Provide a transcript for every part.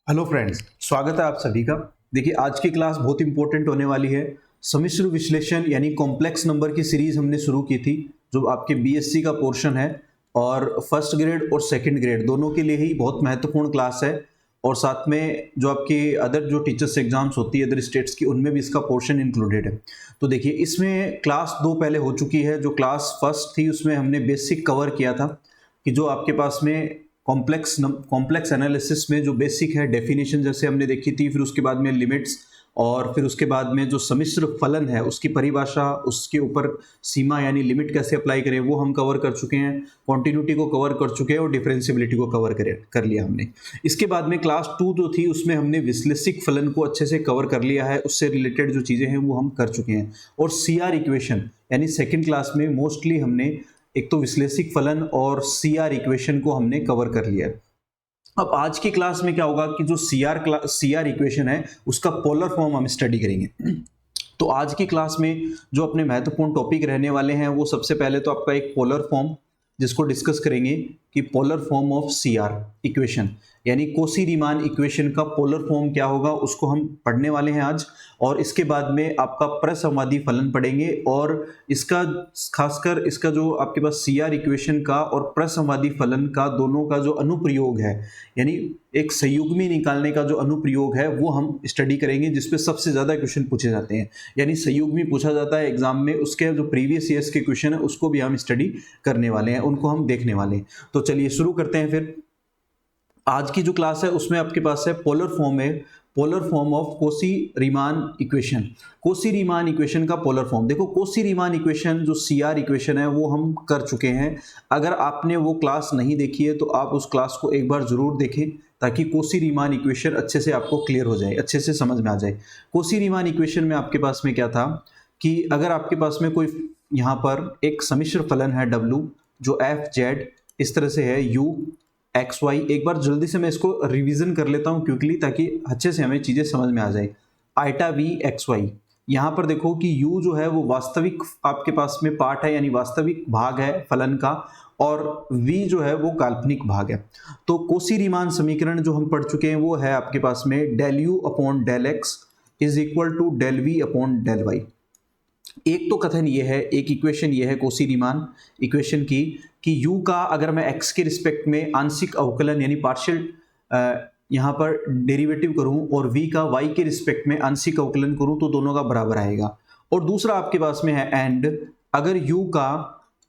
Hello friends, स्वागत है आप सभी का। देखिए, आज की क्लास बहुत इंपॉर्टेंट होने वाली है। सम्मिश्र विश्लेषण यानी कॉम्प्लेक्स नंबर की सीरीज हमने शुरू की थी, जो आपके बीएससी का पोर्शन है और फर्स्ट ग्रेड और सेकंड ग्रेड दोनों के लिए ही बहुत महत्वपूर्ण क्लास है। और साथ में जो आपके अदर जो टीचर्स एग्जाम्स होती है अदर स्टेट्स की, उनमें भी इसका पोर्शन इंक्लूडेड है। तो देखिए, इसमें क्लास 2 पहले हो चुकी है। जो क्लास फर्स्ट थी उसमें हमने बेसिक कवर किया था कि जो आपके पास में कॉम्प्लेक्स एनालिसिस में जो बेसिक है डेफिनेशन जैसे हमने देखी थी, फिर उसके बाद में लिमिट्स, और फिर उसके बाद में जो सम्मिश्र फलन है उसकी परिभाषा, उसके ऊपर सीमा यानी लिमिट कैसे अप्लाई करें वो हम कवर कर चुके हैं। कॉन्टिन्यूटी को कवर कर चुके हैं और डिफरेंशियबिलिटी को कवर कर लिया हमने। इसके बाद में क्लास 2 जो थी उसमें हमने विश्लेषिक फलन को अच्छे से कवर कर लिया है, उससे रिलेटेड जो चीज़ें हैं वो हम कर चुके हैं। और सीआर इक्वेशन यानी सेकेंड क्लास में मोस्टली हमने एक तो विश्लेषिक फलन और सीआर इक्वेशन को हमने कवर कर लिया। अब आज की क्लास में क्या होगा कि जो सीआर इक्वेशन है उसका पोलर फॉर्म हम स्टडी करेंगे। तो आज की क्लास में जो अपने महत्वपूर्ण टॉपिक रहने वाले हैं वो सबसे पहले तो आपका एक पोलर फॉर्म जिसको डिस्कस करेंगे कि polar form of CR equation यानी कोसी-रीमान इक्वेशन का पोलर फॉर्म क्या होगा उसको हम पढ़ने वाले हैं आज। और इसके बाद में आपका प्रसंवादी फलन पढ़ेंगे और इसका खासकर इसका जो आपके पास सीआर इक्वेशन का और प्रसंवादी फलन का दोनों का जो अनुप्रयोग है यानी एक संयुग्मी निकालने का जो अनुप्रयोग है वो हम स्टडी करेंगे, जिसपे सबसे ज़्यादा क्वेश्चन पूछे जाते हैं। यानी संयुग्मी पूछा जाता है एग्जाम में, उसके जो प्रीवियस ईयर्स के क्वेश्चन है उसको भी हम स्टडी करने वाले हैं, उनको हम देखने वाले हैं। तो चलिए शुरू करते हैं। फिर आज की जो क्लास है उसमें आपके पास है polar form of Cauchy Riemann equation. Cauchy Riemann equation का पोलर फॉर्म देखो, कोसी-रीमान इक्वेशन जो सीआर इक्वेशन है वो हम कर चुके हैं। अगर आपने वो क्लास नहीं देखी है तो आप उस क्लास को एक बार जरूर देखें ताकि कोसी-रीमान इक्वेशन अच्छे से आपको क्लियर हो जाए, अच्छे से समझ में आ जाए। कोसी-रीमान इक्वेशन में आपके पास में क्या था कि अगर आपके पास में कोई यहाँ पर एक सम्मिश्र फलन है W जो एफ जेड इस तरह से है u एक्स वाई। एक बार जल्दी से मैं इसको रिवीजन कर लेता हूं क्विकली ताकि अच्छे से हमें चीजें समझ में आ जाए। आइटा वी एक्स वाई, यहां पर देखो कि u जो है वो वास्तविक आपके पास में पार्ट है यानी वास्तविक भाग है फलन का, और v जो है वो काल्पनिक भाग है। तो कोसी-रीमान समीकरण जो हम पढ़ चुके हैं वो है आपके पास में del u upon del x is equal to del v upon del y. एक तो कथन ये है, एक इक्वेशन ये है कोसी-रीमान इक्वेशन की कि u का अगर मैं x के रिस्पेक्ट में आंशिक अवकलन यानी पार्शियल यहाँ पर डेरिवेटिव करूं और v का y के रिस्पेक्ट में आंशिक अवकलन करूं तो दोनों का बराबर आएगा। और दूसरा आपके पास में है एंड, अगर u का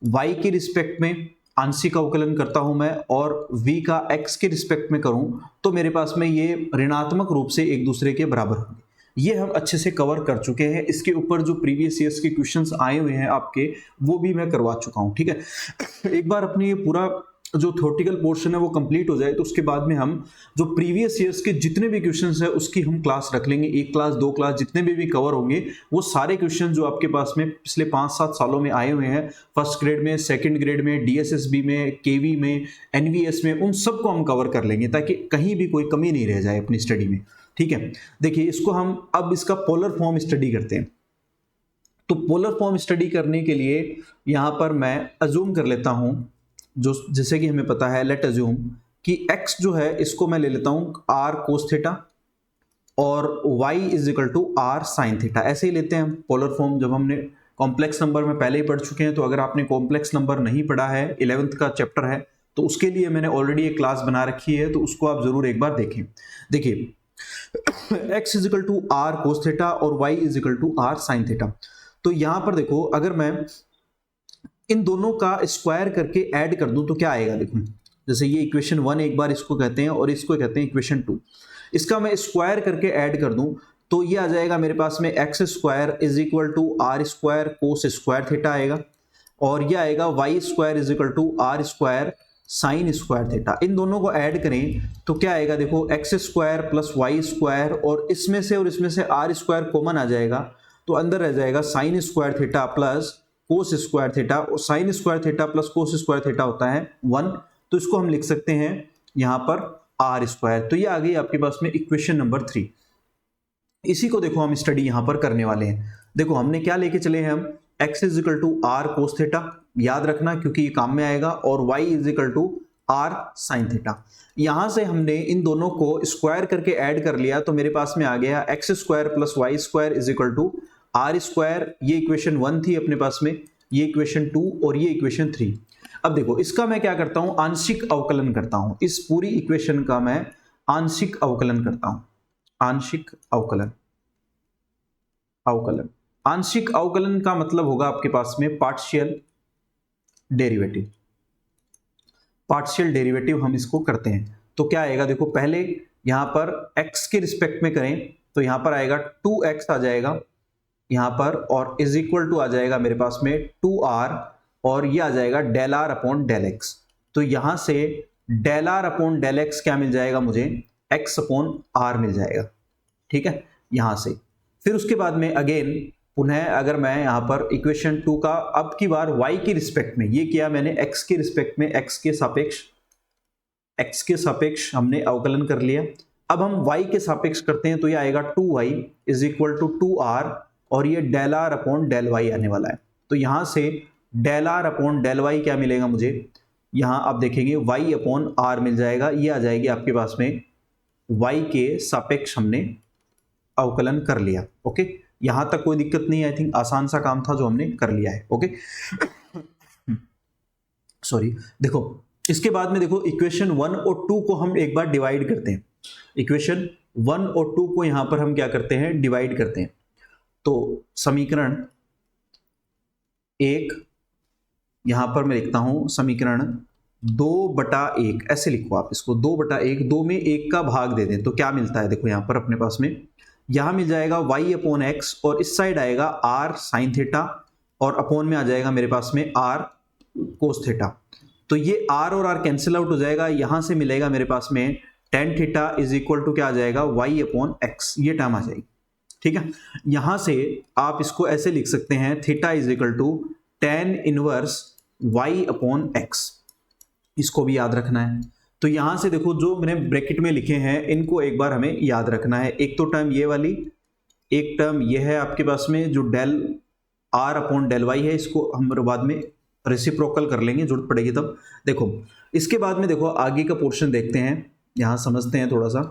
y के रिस्पेक्ट में आंशिक अवकलन करता हूं मैं और v का x के रिस्पेक्ट में करूं तो मेरे पास में ये ऋणात्मक रूप से एक दूसरे के बराबर होंगे। ये हम अच्छे से कवर कर चुके हैं। इसके ऊपर जो प्रीवियस ईयर्स के क्वेश्चंस आए हुए हैं आपके वो भी मैं करवा चुका हूं, ठीक है। एक बार अपनी ये पूरा जो थ्योरेटिकल पोर्शन है वो कंप्लीट हो जाए तो उसके बाद में हम जो प्रीवियस ईयर्स के जितने भी क्वेश्चंस है उसकी हम क्लास रख लेंगे। एक क्लास, दो क्लास, जितने भी कवर होंगे वो सारे क्वेश्चन जो आपके पास में पिछले 5-7 सालों में आए हुए हैं, फर्स्ट ग्रेड में, सेकंड ग्रेड में, डीएसएसबी में, केवी में, एनवीएस में, उन सबको हम कवर कर लेंगे ताकि कहीं भी कोई कमी नहीं रह जाए अपनी स्टडी में, ठीक है। देखिए, इसको हम अब इसका पोलर फॉर्म स्टडी करते हैं। तो पोलर फॉर्म स्टडी करने के लिए यहां पर मैं अज्यूम कर लेता हूं, जो जैसे कि हमें पता है, लेट अज्यूम कि x जो है इसको मैं ले लेता हूं r कोस थीटा और y is equal to r sine theta. ऐसे ही लेते हैं पोलर फॉर्म। जब हमने कॉम्प्लेक्स नंबर में पहले ही पढ़ चुके हैं, तो अगर आपने कॉम्प्लेक्स नंबर नहीं पढ़ा है, 11th का चैप्टर है, तो उसके लिए मैंने ऑलरेडी एक क्लास बना रखी है, तो उसको आप जरूर एक बार देखें। देखिए, x is equal to r cos theta और y is equal to r sine theta. तो यहां पर देखो, अगर मैं इन दोनों का स्क्वायर करके ऐड कर दूं तो क्या आएगा। देखो, जैसे ये इक्वेशन 1 एक बार इसको कहते हैं और इसको कहते हैं इक्वेशन 2। इसका मैं स्क्वायर करके ऐड कर दूं तो ये आ जाएगा मेरे पास में x square is equal to r square cos square theta आएगा, और ये आएगा y square is equal to r square sine square theta. इन दोनों को ऐड करें तो क्या आएगा, देखो x square plus y square, और इसमें से आर स्क्वायर कॉमन आ जाएगा तो अंदर रह जाएगा sine square theta plus cos square theta, और sine square theta plus cos square theta होता है 1, तो इसको हम लिख सकते हैं यहां पर आर स्क्वायर। तो ये आ गई आपके पास में इक्वेशन नंबर 3। इसी को देखो हम स्टडी यहां पर करने वाले हैं। देखो, हमने क्या लेके चले हैं, हम x is equal to r cos theta, याद रखना क्योंकि ये काम में आएगा, और y is equal to r sine theta. यहां से हमने इन दोनों को स्क्वायर करके ऐड कर लिया तो मेरे पास में आ गया x square plus y square is equal to r square. ये इक्वेशन 1 थी अपने पास में, ये इक्वेशन 2 और ये इक्वेशन 3। अब देखो इसका मैं क्या करता हूं, आंशिक अवकलन करता हूं। इस पूरी इक्वेशन का मैं आंशिक अवकलन करता हूं। आंशिक अवकलन, अवकलन, आंशिक अवकलन का मतलब होगा आपके पास में पार्शियल डेरिवेटिव। पार्शियल डेरिवेटिव हम इसको करते हैं तो क्या आएगा, देखो पहले यहां पर x के रिस्पेक्ट में करें तो यहां पर आएगा 2x आ जाएगा यहां पर, और इज इक्वल टू आ जाएगा मेरे पास में 2r, और ये आ जाएगा del r upon del x. तो यहां से del r upon del x क्या मिल जाएगा मुझे, x अपॉन आर मिल जाएगा। ठीक है, यहां से फिर उसके बाद में अगेन पुनः अगर मैं यहां पर इक्वेशन 2 का अब की बार y के रिस्पेक्ट में, ये किया मैंने x के रिस्पेक्ट में, x के सापेक्ष हमने अवकलन कर लिया। अब हम y के सापेक्ष करते हैं तो ये आएगा 2y is equal to 2r, और ये del r upon del y आने वाला है। तो यहां से del r upon del y क्या मिलेगा मुझे, यहां आप देखेंगे y अपॉन आर मिल जाएगा। ये आ जाएगी आपके पास में y के सापेक्ष हमने अवकलन कर लिया। ओके, यहां तक कोई दिक्कत नहीं, आई थिंक आसान सा काम था जो हमने कर लिया है। ओके सॉरी, देखो इसके बाद में देखो इक्वेशन 1 और 2 को हम एक बार डिवाइड करते हैं। इक्वेशन 1 और 2 को यहां पर हम क्या करते हैं, डिवाइड करते हैं। तो समीकरण 1 यहां पर मैं लिखता हूं, समीकरण 2/1 ऐसे लिखो आप इसको, 2/1, 2 में 1 का भाग दे दें तो क्या मिलता है, देखो यहां पर अपने पास में यहां मिल जाएगा y अपॉन एक्स, और इस साइड आएगा r साइन थीटा, और अपॉन में आ जाएगा मेरे पास में r कोस थीटा। तो ये r और r कैंसिल आउट हो जाएगा, यहां से मिलेगा मेरे पास में tan theta is equal to क्या आ जाएगा, y अपॉन एक्स, ये टर्म आ जाएगी। ठीक है, यहां से आप इसको ऐसे लिख सकते हैं, theta is equal to tan inverse y upon x, इसको भी याद रखना है। तो यहां से देखो जो मैंने ब्रैकेट में लिखे हैं इनको एक बार हमें याद रखना है। एक तो टर्म ये वाली, एक टर्म ये है आपके पास में जो del r upon del y है, इसको हम बाद में रेसिप्रोकल कर लेंगे, जरूरत पड़ेगी तब। देखो इसके बाद में देखो आगे का पोर्शन देखते हैं, यहां समझते हैं, थोड़ा सा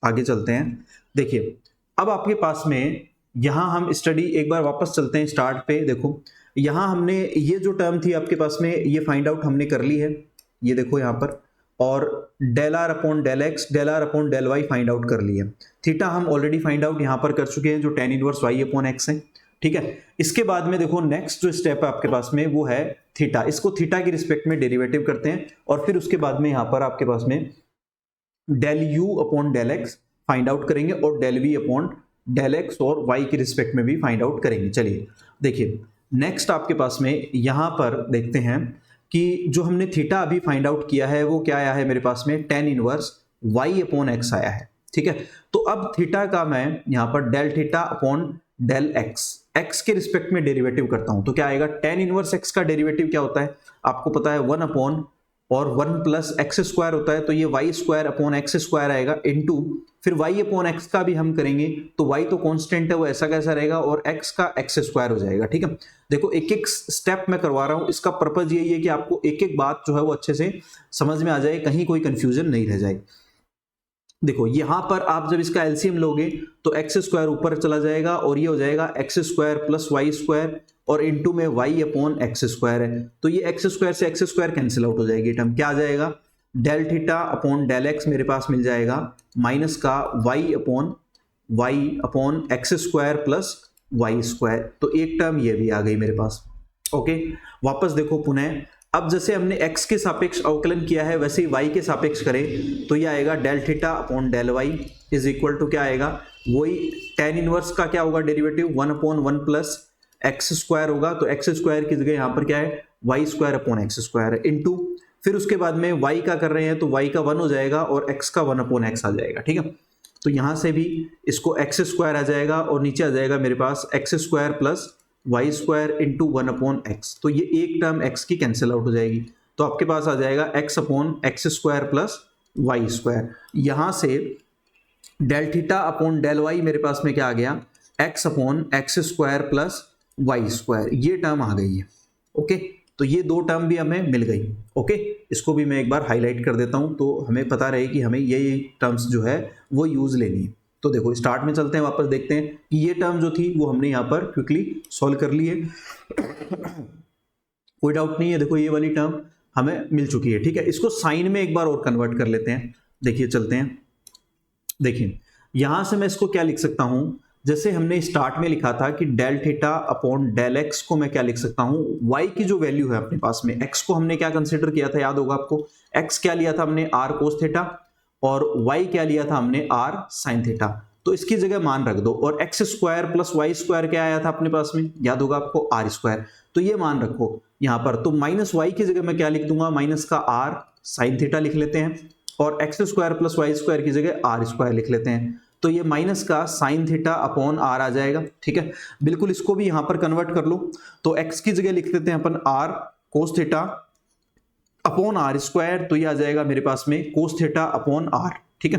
आगे चलते हैं। देखिए अब आपके पास में यहां हम स्टडी एक बार वापस चलते हैं स्टार्ट पे। देखो यहां हमने ये जो टर्म थी आपके पास में ये फाइंड आउट हमने कर ली है, ये देखो यहां पर, और del r upon del x, del r upon del y find out कर लिया। थीटा हम ऑलरेडी फाइंड आउट यहां पर कर चुके हैं जो tan inverse y upon x है। ठीक है, इसके बाद में देखो नेक्स्ट जो स्टेप है आपके पास में वो है थीटा। इसको थीटा के रिस्पेक्ट में डेरिवेटिव करते हैं, और फिर उसके बाद में यहां पर आपके पास में del u upon del x find out करेंगे, और del v upon del x और वाई के रिस्पेक्ट में भी फाइंड आउट करेंगे। चलिए देखिए नेक्स्ट आपके पास में यहां पर देखते हैं कि जो हमने थीटा अभी फाइंड आउट किया है वो क्या आया है मेरे पास में, ten inverse y upon x आया है। ठीक है, तो अब थीटा का मैं यहां पर del theta upon del x के रिस्पेक्ट में डेरिवेटिव करता हूं तो क्या आएगा, टेन इनवर्स एक्स का डेरिवेटिव क्या होता है आपको पता है, 1 अपॉन और 1 प्लस एक्स स्क्वायर होता है, तो ये y square upon x square आएगा, इनटू फिर y अपॉन एक्स का भी हम करेंगे तो y तो कांस्टेंट है वो ऐसा कैसा रहेगा, और x का एक्स स्क्वायर हो जाएगा। ठीक है, देखो एक एक स्टेप मैं करवा रहा हूं, इसका पर्पज यही है कि आपको एक एक बात जो है वो अच्छे से समझ में आ जाए, कहीं कोई कंफ्यूजन नहीं रह जाए। देखो यहां पर आप जब इसका एलसीएम लोगे तो एक्स स्क्वायर ऊपर चला जाएगा, और ये हो जाएगा x square plus y square, और इनटू में y अपॉन एक्स स्क्वायर है, तो ये एक्स स्क्वायर से एक्स स्क्वायर कैंसिल आउट हो जाएगी टर्म, क्या आ जाएगा, del theta upon del x मेरे पास मिल जाएगा, माइनस का y upon x square plus y square, तो एक टर्म ये भी आ गई मेरे पास। ओके, वापस देखो पुनः, अब जैसे हमने x के सापेक्ष अवकलन किया है वैसे ही y के सापेक्ष करें तो ये आएगा del theta upon del y is equal to क्या आएगा, वही टेन इनवर्स का क्या होगा derivative, 1 upon 1 plus x square होगा, तो एक्स स्क्वायर की जगह यहाँ पर क्या है, y square upon x square है, इनटू फिर उसके बाद में y का कर रहे हैं तो y का 1 हो जाएगा और x का 1 अपॉन एक्स आ जाएगा। ठीक है, तो यहां से भी इसको एक्स स्क्वायर आ जाएगा, और नीचे आ जाएगा मेरे पास x square plus y square into 1 upon x, तो ये एक टर्म x की कैंसिल आउट हो जाएगी, तो आपके पास आ जाएगा x upon x square plus y square. यहां से del theta upon del y मेरे पास में क्या आ गया, x upon x square plus y square, ये टर्म आ गई है। ओके, तो ये दो टर्म भी हमें मिल गई। ओके, इसको भी मैं एक बार हाईलाइट कर देता हूँ तो हमें पता रहे कि हमें ये टर्म्स जो है वो यूज लेनी है। तो देखो स्टार्ट में चलते हैं, वापस देखते हैं कि ये टर्म जो थी वो हमने यहाँ पर क्विकली सॉल्व कर ली है। कोई डाउट नहीं है, देखो ये वाली टर्म हमें मिल चुकी है। ठीक है, इसको साइन में एक बार और कन्वर्ट कर लेते हैं। देखिए चलते हैं, देखिए यहां से मैं इसको क्या लिख सकता हूं, जैसे हमने स्टार्ट में लिखा था कि del theta upon del x को मैं क्या लिख सकता हूं, y की जो वैल्यू है अपने पास में, x को हमने क्या कंसीडर किया था, याद होगा आपको, x क्या लिया था हमने r कोस थीटा और y क्या लिया था हमने r साइन थीटा। तो इसकी जगह मान रख दो और x square plus y square क्या आया था अपने पास में, याद होगा आपको, आर स्क्वायर। तो ये मान रखो यहां पर, तो माइनस वाई की जगह मैं क्या लिख दूंगा, माइनस का r साइन थीटा लिख लेते हैं और x square plus y square की जगह आर स्क्वायर लिख लेते हैं। तो ये माइनस का साइन थीटा अपॉन आर आ जाएगा। ठीक है, बिल्कुल इसको भी यहां पर कन्वर्ट कर लो, तो एक्स की जगह लिख देते हैं अपन r cos theta upon r square, तो ये आ जाएगा मेरे पास में कोस थीटा अपॉन आर। ठीक है,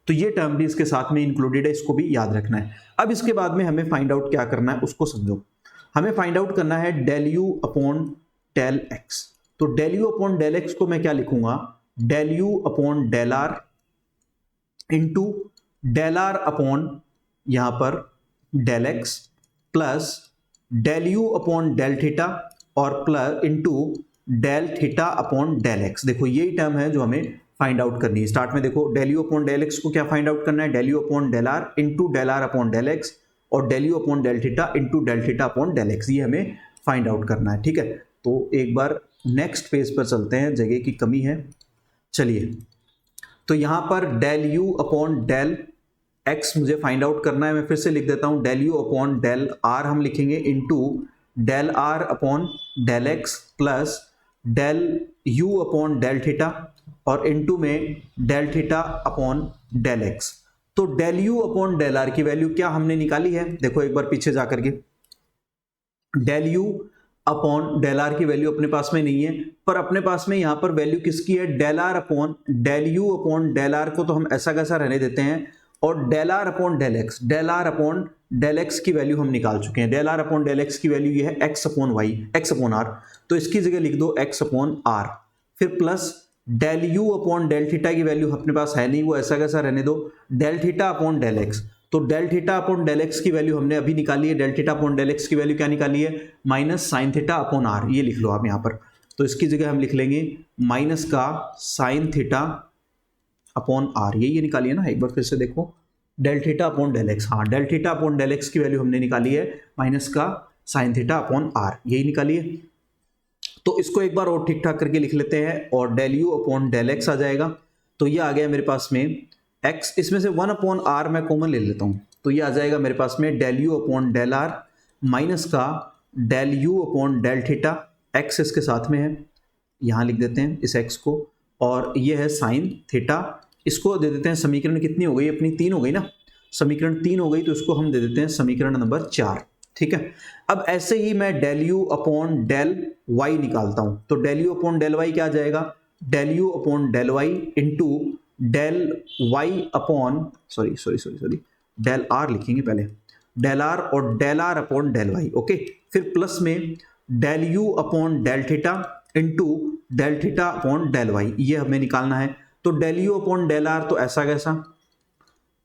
तो ये टर्म भी इसके साथ में इंक्लूडेड है, इसको भी याद रखना है। अब इसके बाद में हमें फाइंड आउट क्या करना है उसको समझो। हमें फाइंड आउट करना है del u upon del x. तो del u upon del x को मैं क्या लिखूंगा, del u upon del r into del r upon यहां पर del x plus del u upon del theta और plus into del theta upon del x. देखो यही टर्म है जो हमें फाइंड आउट करनी है। स्टार्ट में देखो del u upon del x को क्या फाइंड आउट करना है, del u upon del r into del r upon del x और del u upon del theta into del theta upon del x, ये हमें फाइंड आउट करना है। ठीक है, तो एक बार नेक्स्ट पेज पर चलते हैं, जगह की कमी है। चलिए, तो यहां पर del u upon del x मुझे फाइंड आउट करना है। मैं फिर से लिख देता हूं, del u upon del r हम लिखेंगे into del r upon del x plus del u upon del theta और इंटू में del theta upon del x. तो del u upon del r की वैल्यू क्या हमने निकाली है, देखो एक बार पीछे जाकर के, del u upon del r की वैल्यू अपने पास में नहीं है, पर अपने पास में यहां पर वैल्यू किसकी है, del r upon del u upon del r को तो हम ऐसा कैसा रहने देते हैं, और del r upon del x, del r upon del x की वैल्यू हम निकाल चुके हैं। Del r upon del x की वैल्यू ये है x upon y, x upon r, तो इसकी जगह लिख दो एक्स अपॉन आर, फिर plus del u upon del theta की वैल्यू अपने पास है नहीं, वो ऐसा कैसा रहने दो, del theta upon del x. तो del theta upon del x की वैल्यू हमने अभी निकाली है, del theta upon del x की वैल्यू क्या निकाली है, minus sine theta upon r, ये लिख लो आप यहाँ पर। तो इसकी जगह हम लिख लेंगे माइनस का साइन थीटा अपॉन आर, ये निकाली है ना, एक बार फिर से देखो, del theta upon del x, हाँ del theta upon del x की वैल्यू हमने निकाली है माइनस का साइन थीटा अपॉन आर, यही निकाली है। तो इसको एक बार और ठीक ठाक करके लिख लेते हैं और del u upon del x आ जाएगा। तो ये आ गया मेरे पास में एक्स, इसमें से 1 अपॉन आर मैं कॉमन ले लेता हूं, तो ये आ जाएगा मेरे पास में del u upon del r minus का del u upon del theta, x इसके साथ में है, यहां लिख देते हैं इस एक्स को, और ये है साइन थीटा। इसको दे देते हैं, समीकरण कितनी हो गई अपनी, 3 हो गई ना, समीकरण 3 हो गई, तो इसको हम दे देते हैं समीकरण नंबर 4। ठीक है, अब ऐसे ही मैं del u upon del y निकालता हूं, तो del u upon del y क्या आ जाएगा, del u upon del y into del y upon sorry del r लिखेंगे पहले, डेल आर और del r upon del y. Okay, फिर प्लस में del u upon del theta into del theta upon del y, ये हमें निकालना है। तो del u upon del r तो ऐसा कैसा,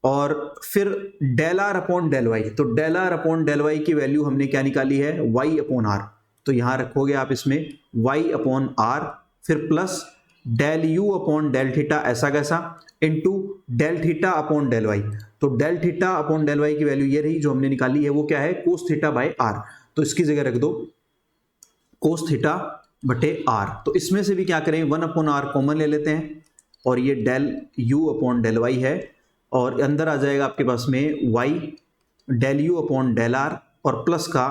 और फिर del r upon del y, तो del r upon del y की वैल्यू हमने क्या निकाली है, वाई अपॉन आर, तो यहां रखोगे आप इसमें वाई अपॉन आर, फिर plus del u upon del theta ऐसा कैसा into del theta upon del y. तो del theta upon del y की वैल्यू ये रही जो हमने निकाली है, वो क्या है, कोस थीटा बाय आर, तो इसकी जगह रख दो कोस थीटा बटे आर। तो इसमें से भी क्या करें, 1 अपॉन आर कॉमन ले लेते हैं और ये del u upon del y है, और अंदर आ जाएगा आपके पास में y del u upon del r और प्लस का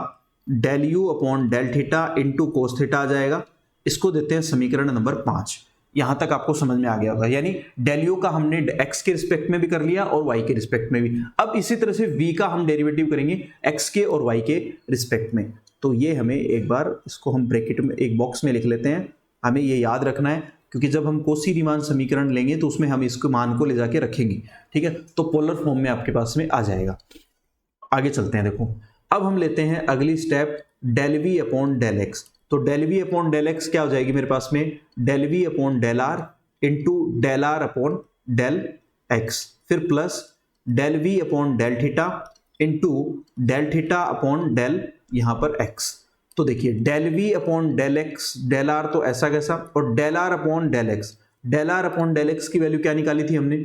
del u upon del theta into cos theta आ जाएगा। इसको देते हैं समीकरण नंबर 5। यहां तक आपको समझ में आ गया होगा, यानी डेल यू का हमने एक्स के रिस्पेक्ट में भी कर लिया और वाई के रिस्पेक्ट में भी। अब इसी तरह से वी का हम डेरिवेटिव करेंगे एक्स के और वाई के रिस्पेक्ट में। तो ये हमें एक बार इसको हम ब्रैकेट में एक बॉक्स में लिख लेते हैं, हमें ये याद रखना है क्योंकि जब हम कोसी रीमान समीकरण लेंगे तो उसमें हम इसको मान को ले जाके रखेंगे। ठीक है, तो पोलर फॉर्म में आपके पास में आ जाएगा। आगे चलते हैं, देखो अब हम लेते हैं अगली step del v upon del x. तो तो del v upon del x क्या हो जाएगी मेरे पास में, del v upon del r into del r upon del x, फिर plus del v upon del theta into del theta upon del यहां पर एक्स। तो देखिए del v upon del x del r तो ऐसा कैसा, और del r upon del x, del r upon del x की वैल्यू क्या निकाली थी हमने,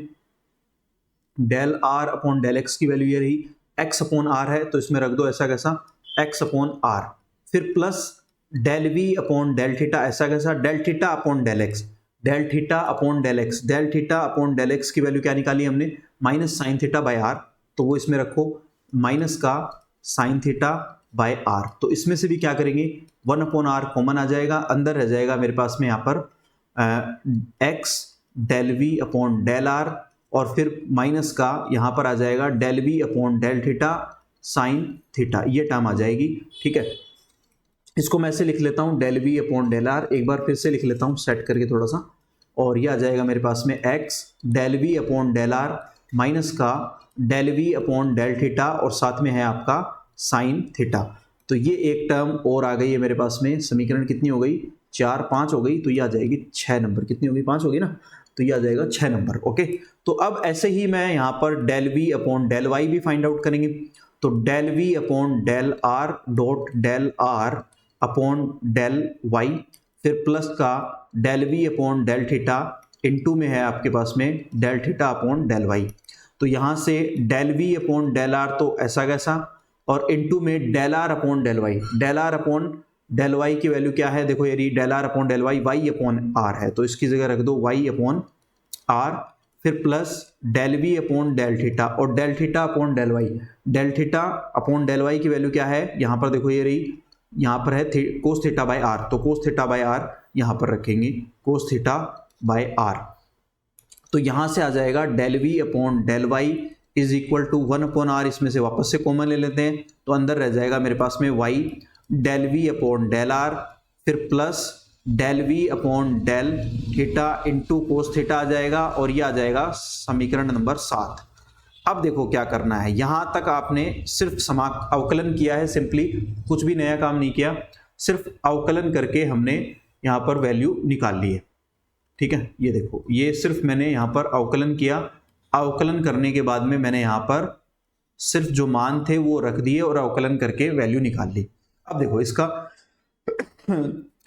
del r upon del x की वैल्यू ये रही, एक्स अपॉन आर है तो इसमें रख दो ऐसा कैसा एक्स अपॉन आर, फिर plus del v upon del theta ऐसा कैसा del theta upon del x, del theta upon del x, del theta upon del x की वैल्यू क्या निकाली हमने, minus sine theta by r, तो वो इसमें रखो माइनस का साइन थीटा बाय आर। तो इसमें से भी क्या करेंगे, 1 अपॉन आर कॉमन आ जाएगा, अंदर रह जाएगा मेरे पास में यहाँ पर x del v upon del r, और फिर माइनस का यहाँ पर आ जाएगा del v upon del theta sine theta, ये टर्म आ जाएगी। ठीक है, इसको मैं ऐसे लिख लेता हूँ del v upon del r, एक बार फिर से लिख लेता हूँ सेट करके थोड़ा सा, और ये आ जाएगा मेरे पास में x del v upon del r minus का del v upon del theta और साथ में है आपका साइन थीटा। तो ये एक टर्म और आ गई है मेरे पास में, समीकरण कितनी हो गई, 4 5 हो गई, तो ये आ जाएगी 6 नंबर, कितनी होगी 5 होगी ना, तो ये आ जाएगा 6 नंबर। ओके, तो अब ऐसे ही मैं यहाँ पर del v upon del y भी फाइंड आउट करेंगे, तो del v upon del r dot del r upon del y, फिर प्लस का del v upon del theta into में है आपके पास में del theta upon del y. तो यहाँ से del v upon del r तो ऐसा कैसा, और इनटू में del r upon del y, del r upon del y की वैल्यू क्या है, देखो ये del r upon del y y upon r है, तो इसकी जगह रख दो वाई अपॉन आर, फिर plus del v upon del theta और del theta upon del y, del theta upon del y की वैल्यू क्या है, यहाँ पर देखो ये रही, यहाँ पर है कोस थीटा बाय आर, तो कोस थीटा बाय आर यहाँ पर रखेंगे कोस थीटा बाय आर, तो यहाँ से आ जाएगा del v upon del y is equal to 1 upon r, इसमें से वापस से कॉमन ले लेते हैं, तो अंदर रह जाएगा मेरे पास में y del v upon del r, फिर plus del v upon del theta into cos theta आ जाएगा, और ये आ जाएगा समीकरण नंबर 7। अब देखो क्या करना है, यहां तक आपने सिर्फ अवकलन किया है, सिंपली कुछ भी नया काम नहीं किया, सिर्फ अवकलन करके हमने यहां पर वैल्यू निकाल ली है। ठीक है, ये देखो ये सिर्फ मैंने यहां पर अवकलन किया, अवकलन करने के बाद में मैंने यहां पर सिर्फ जो मान थे वो रख दिए और अवकलन करके वैल्यू निकाल ली। अब देखो इसका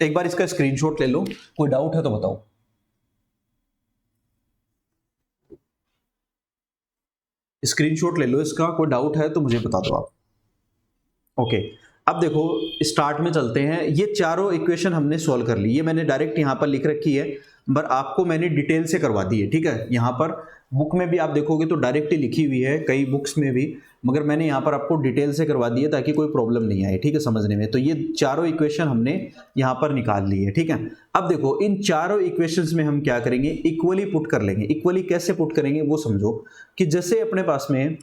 एक बार इसका स्क्रीनशॉट ले लो, कोई डाउट है तो बताओ। स्क्रीनशॉट ले लो इसका, कोई डाउट है तो मुझे बता दो आप। ओके, अब देखो स्टार्ट में चलते हैं, ये चारों इक्वेशन हमने सॉल्व कर ली, ये मैंने डायरेक्ट यहाँ पर लिख रखी है, पर आपको मैंने डिटेल से करवा दी है। ठीक है, यहाँ पर बुक में भी आप देखोगे तो डायरेक्ट ही लिखी हुई है, कई बुक्स में भी, मगर मैंने यहाँ पर आपको डिटेल से करवा दी है ताकि कोई प्रॉब्लम नहीं आए। ठीक है, समझने में। तो ये चारों इक्वेशन हमने यहाँ पर निकाल ली है। ठीक है, अब देखो इन चारों इक्वेशंस में हम क्या करेंगे, इक्वली पुट कर लेंगे। इक्वली कैसे पुट करेंगे वो समझो, कि जैसे अपने पास में,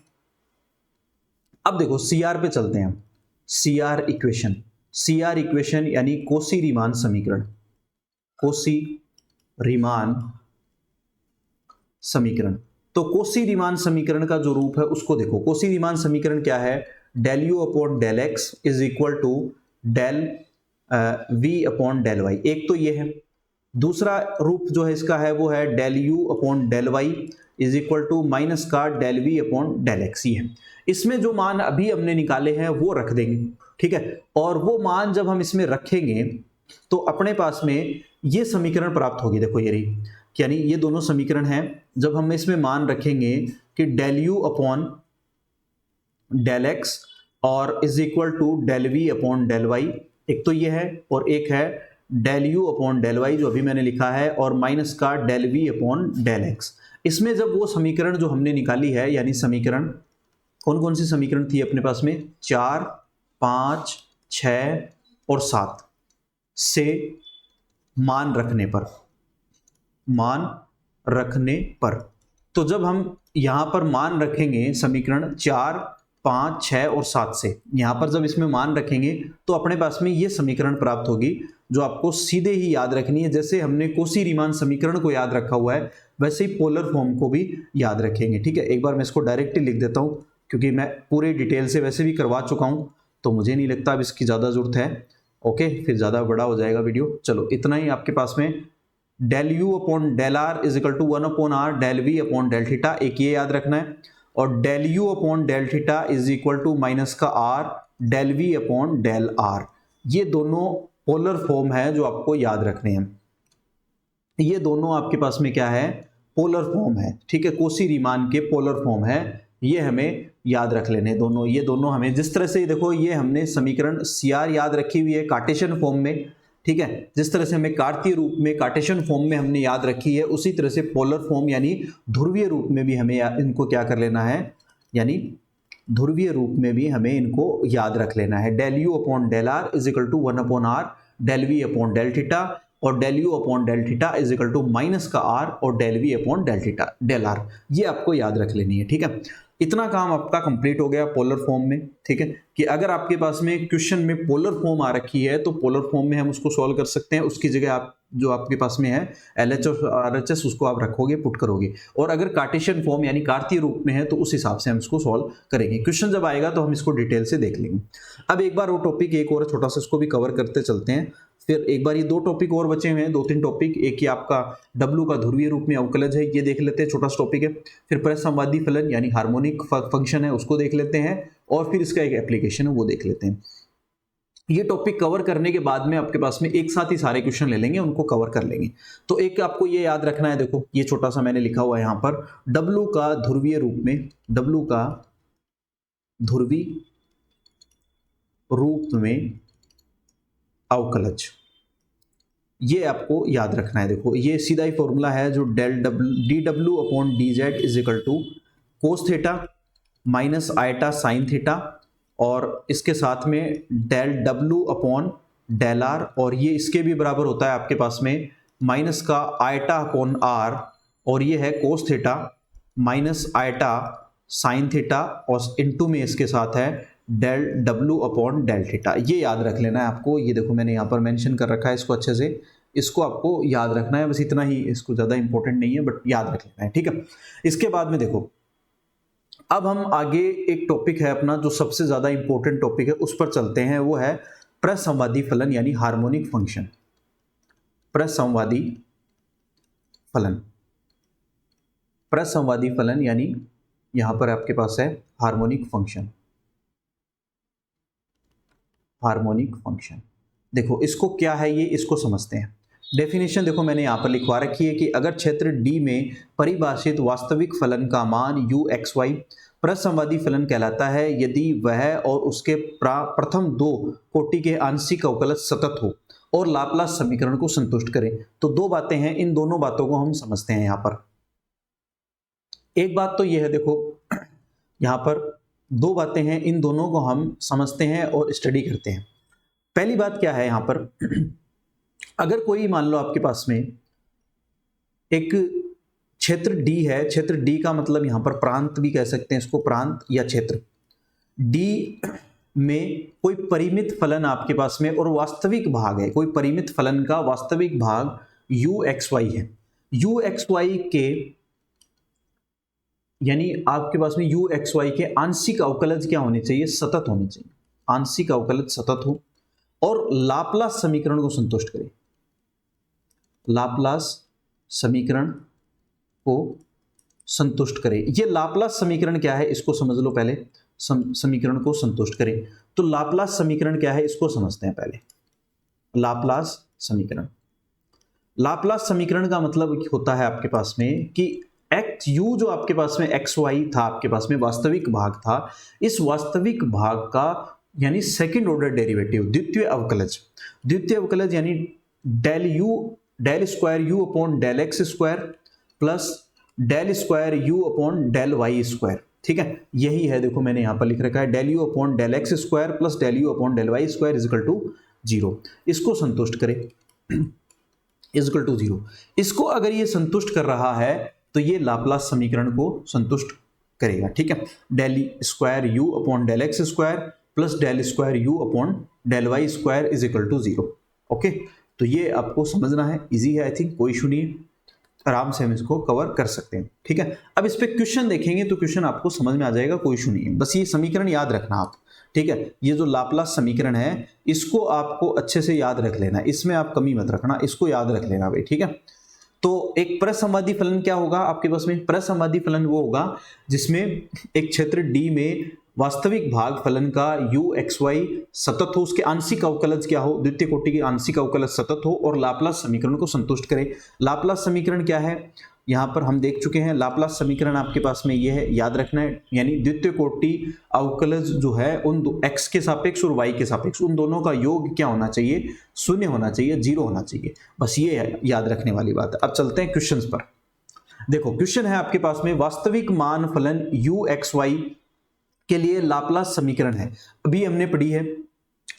अब देखो सीआर पे चलते हैं, सीआर इक्वेशन यानी कोशी रीमान समीकरण, कोशी रीमान समीकरण। तो कोशी रीमान समीकरण का जो रूप है उसको देखो, कोशी रीमान समीकरण क्या है, del u upon del x is equal to del v upon del y, एक तो ये है। दूसरा रूप जो है इसका है वो है del u upon del y is equal to minus का del v upon del x, ये है। इसमें जो मान अभी हमने निकाले हैं वो रख देंगे। ठीक है, और वो मान जब हम इसमें रखेंगे तो अपने पास में ये समीकरण प्राप्त होगी। देखो ये रही, यानी ये दोनों समीकरण हैं, जब हम इसमें मान रखेंगे कि del u upon del x और is equal to del v upon del y, एक तो ये है, और एक है del u upon del y जो अभी मैंने लिखा है, और माइनस का del v upon del x. इसमें जब वो समीकरण जो हमने निकाली है, यानी समीकरण कौन कौन सी समीकरण थी अपने पास में, 4 5 6 और 7 से मान रखने पर, तो जब हम यहां पर मान रखेंगे समीकरण 4 5 6 और 7 से, यहां पर जब इसमें मान रखेंगे तो अपने पास में ये समीकरण प्राप्त होगी, जो आपको सीधे ही याद रखनी है। जैसे हमने कोशी रीमान समीकरण को याद रखा हुआ है, वैसे ही पोलर फॉर्म को भी याद रखेंगे। ठीक है, एक बार मैं इसको डायरेक्ट ही लिख देता हूं, क्योंकि मैं पूरे डिटेल से वैसे भी करवा चुका हूं, तो मुझे नहीं लगता अब इसकी ज़्यादा ज़रूरत है। ओके, फिर ज़्यादा बड़ा हो जाएगा वीडियो। चलो इतना ही आपके पास में, del u upon del r is equal to 1 upon r del v upon del theta, एक ये याद रखना है, और del u upon del theta is equal to minus का r del v upon del r. ये दोनों पोलर फॉर्म है जो आपको याद रखने हैं। ये दोनों आपके पास में क्या है, पोलर फॉर्म है, ठीक है, कोसी रीमान के पोलर फॉर्म है, ये हमें याद रख लेने दोनों। ये दोनों हमें जिस तरह से देखो, ये हमने समीकरण CR याद रखी हुई है कार्टेशियन फॉर्म में, ठीक है, जिस तरह से हमें कार्तीय रूप में कार्टेशियन फॉर्म में हमने याद रखी है, उसी तरह से पोलर फॉर्म यानी ध्रुवीय रूप में भी हमें इनको क्या कर लेना है, यानी ध्रुवीय रूप में भी हमें इनको याद रख लेना है। Del u upon del r is equal to 1 upon r del v upon del theta, और del u upon del theta is equal to minus का आर और del v upon del theta del r. ये आपको याद रख लेनी है, ठीक है। इतना काम आपका कंप्लीट हो गया पोलर फॉर्म में, ठीक है, कि अगर आपके पास में क्वेश्चन में पोलर फॉर्म आ रखी है तो पोलर फॉर्म में हम उसको सॉल्व कर सकते हैं, उसकी जगह आप जो आपके पास में है LHS और RHS उसको आप रखोगे, पुट करोगे, और अगर कार्टेशियन फॉर्म यानी कार्तीय रूप में है तो उस हिसाब से हम इसको सॉल्व करेंगे। क्वेश्चन जब आएगा तो हम इसको डिटेल से देख लेंगे। अब एक बार वो टॉपिक एक और छोटा सा इसको भी कवर करते चलते हैं, फिर एक बार ये 2 टॉपिक और बचे हुए हैं, 2-3 टॉपिक। एक ही आपका W का ध्रुवीय रूप में अवकलज है, ये देख लेते हैं, छोटा सा टॉपिक है। फिर परसंवादी फलन यानी हार्मोनिक फंक्शन है, उसको देख लेते हैं, और फिर इसका एक एप्लीकेशन है वो देख लेते हैं। ये टॉपिक कवर करने के बाद में आपके पास में एक साथ ही सारे क्वेश्चन ले लेंगे, उनको कवर कर लेंगे। तो एक आपको ये याद रखना है, देखो ये छोटा सा मैंने लिखा हुआ है यहाँ पर, W का ध्रुवीय रूप में, W का ध्रुवीय रूप में अवकलज, ये आपको याद रखना है। देखो ये सीधा ही फॉर्मूला है जो del DW upon DZ is equal to cos theta minus iota sine theta, और इसके साथ में del W upon del r, और ये इसके भी बराबर होता है आपके पास में माइनस का आयटा अपॉन आर, और ये है cos theta minus iota sine theta, और इनटू में इसके साथ है del W upon del theta. ये याद रख लेना है आपको। ये देखो मैंने यहाँ पर मेंशन कर रखा है इसको अच्छे से, इसको आपको याद रखना है, बस इतना ही, इसको ज़्यादा इंपॉर्टेंट नहीं है बट याद रख लेना है, ठीक है। इसके बाद में देखो अब हम आगे एक टॉपिक है अपना जो सबसे ज़्यादा इंपॉर्टेंट टॉपिक है, उस पर चलते हैं, वो है प्रसंवादी फलन यानी हार्मोनिक फंक्शन। प्रसंवादी फलन, प्रसंवादी फलन यानी यहाँ पर आपके पास है हार्मोनिक फंक्शन। हार्मोनिक फंक्शन देखो इसको क्या है, ये इसको समझते हैं। डेफिनेशन देखो मैंने यहाँ पर लिखवा रखी है कि अगर क्षेत्र D में परिभाषित वास्तविक फलन का मान u(x,y) प्रसंवादी फलन कहलाता है यदि वह और उसके प्रथम 2 कोटि के आंशिक अवकलज सतत हो और लाप्लास समीकरण को संतुष्ट करें। तो 2 बातें हैं, इन दोनों बातों को हम समझते हैं यहाँ पर। एक बात तो यह है, देखो यहाँ पर 2 बातें हैं, इन दोनों को हम समझते हैं और स्टडी करते हैं। पहली बात क्या है यहाँ पर, अगर कोई मान लो आपके पास में एक क्षेत्र D है, क्षेत्र D का मतलब यहाँ पर प्रांत भी कह सकते हैं इसको, प्रांत या क्षेत्र D में कोई परिमित फलन आपके पास में और वास्तविक भाग है, कोई परिमित फलन का वास्तविक भाग u(x,y) है। u(x,y) के यानी आपके पास में u(x,y) के आंशिक अवकलज क्या होने चाहिए, सतत होने चाहिए, आंशिक अवकलज सतत हो और लाप्लास समीकरण को संतुष्ट करे, लाप्लास समीकरण को संतुष्ट करे। ये लाप्लास समीकरण क्या है इसको समझ लो पहले, समीकरण को संतुष्ट करे। तो लाप्लास समीकरण क्या है इसको समझते हैं पहले। लाप्लास समीकरण, लाप्लास समीकरण का मतलब होता है आपके पास में कि u जो आपके पास में xy था, आपके पास में वास्तविक भाग था, इस वास्तविक भाग का यानी सेकंड ऑर्डर डेरिवेटिव, द्वितीय अवकलज, द्वितीय अवकलज यानी del square u upon del x square plus del square u upon del y square, ठीक है। यही है, देखो मैंने यहाँ पर लिख रखा है del u upon del x square plus del u upon del y square is equal to 0। इसको संतुष्ट करे, इज इक्वल टू 0। इसको अगर ये संतुष्ट कर रहा है तो ये लाप्लास समीकरण को संतुष्ट करेगा, ठीक है। Del square u upon del x square plus del square u upon del y square is equal to 0। Okay, तो ये आपको समझना है, इजी है, आई थिंक कोई इशू नहीं है, आराम से हम इसको कवर कर सकते हैं, ठीक है। अब इस पे क्वेश्चन देखेंगे तो क्वेश्चन आपको समझ में आ जाएगा, कोई इशू नहीं है, बस ये समीकरण याद रखना आप। ठीक है, ये जो लाप्लास समीकरण है इसको आपको अच्छे से याद रख लेना, इसमें आप कमी मत रखना, इसको याद रख लेना भाई, ठीक है। तो एक परसंवादी फलन क्या होगा आपके पास में, परसंवादी फलन वो होगा जिसमें एक क्षेत्र D में वास्तविक भाग फलन का u x y सतत हो, उसके आंशिक अवकलज क्या हो, द्वितीय कोटि की आंशिक अवकलज सतत हो और लाप्लास समीकरण को संतुष्ट करे। लाप्लास समीकरण क्या है, यहाँ पर हम देख चुके हैं। लाप्लास समीकरण आपके पास में ये है, याद रखना है, यानी द्वितीय कोटि अवकलज जो है उन x के सापेक्ष और y के सापेक्ष उन दोनों का योग क्या होना चाहिए, शून्य होना चाहिए, 0 होना चाहिए, बस ये याद रखने वाली बात है। अब चलते हैं क्वेश्चंस पर। देखो क्वेश्चन है आपके पास में, वास्तविक मान फलन u x y के लिए लाप्लास समीकरण है, अभी हमने पढ़ी है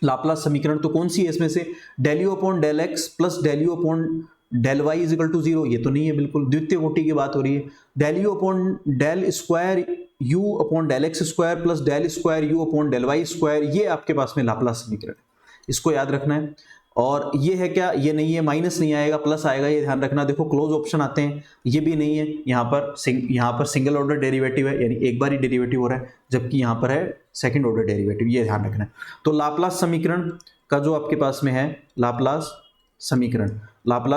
लाप्लास समीकरण, तो कौन सी है इसमें से, del u upon del x plus del u upon del y is equal to 0, ये तो नहीं है बिल्कुल, द्वितीय कोटि की बात हो रही है। Del u upon del square u upon del x square plus del square u upon del y square, ये आपके पास में लाप्लास समीकरण है, इसको याद रखना है। और ये है क्या, ये नहीं है, माइनस नहीं आएगा, प्लस आएगा, ये ध्यान रखना। देखो क्लोज ऑप्शन आते हैं, ये भी नहीं है, यहाँ पर सिंगल ऑर्डर डेरिवेटिव है, यानी एक बार ही डेरिवेटिव हो रहा है, जबकि यहाँ पर है सेकंड ऑर्डर डेरिवेटिव, ये ध्यान रखना है। तो लाप्लास समीकरण का जो आपके पास में है लाप्लास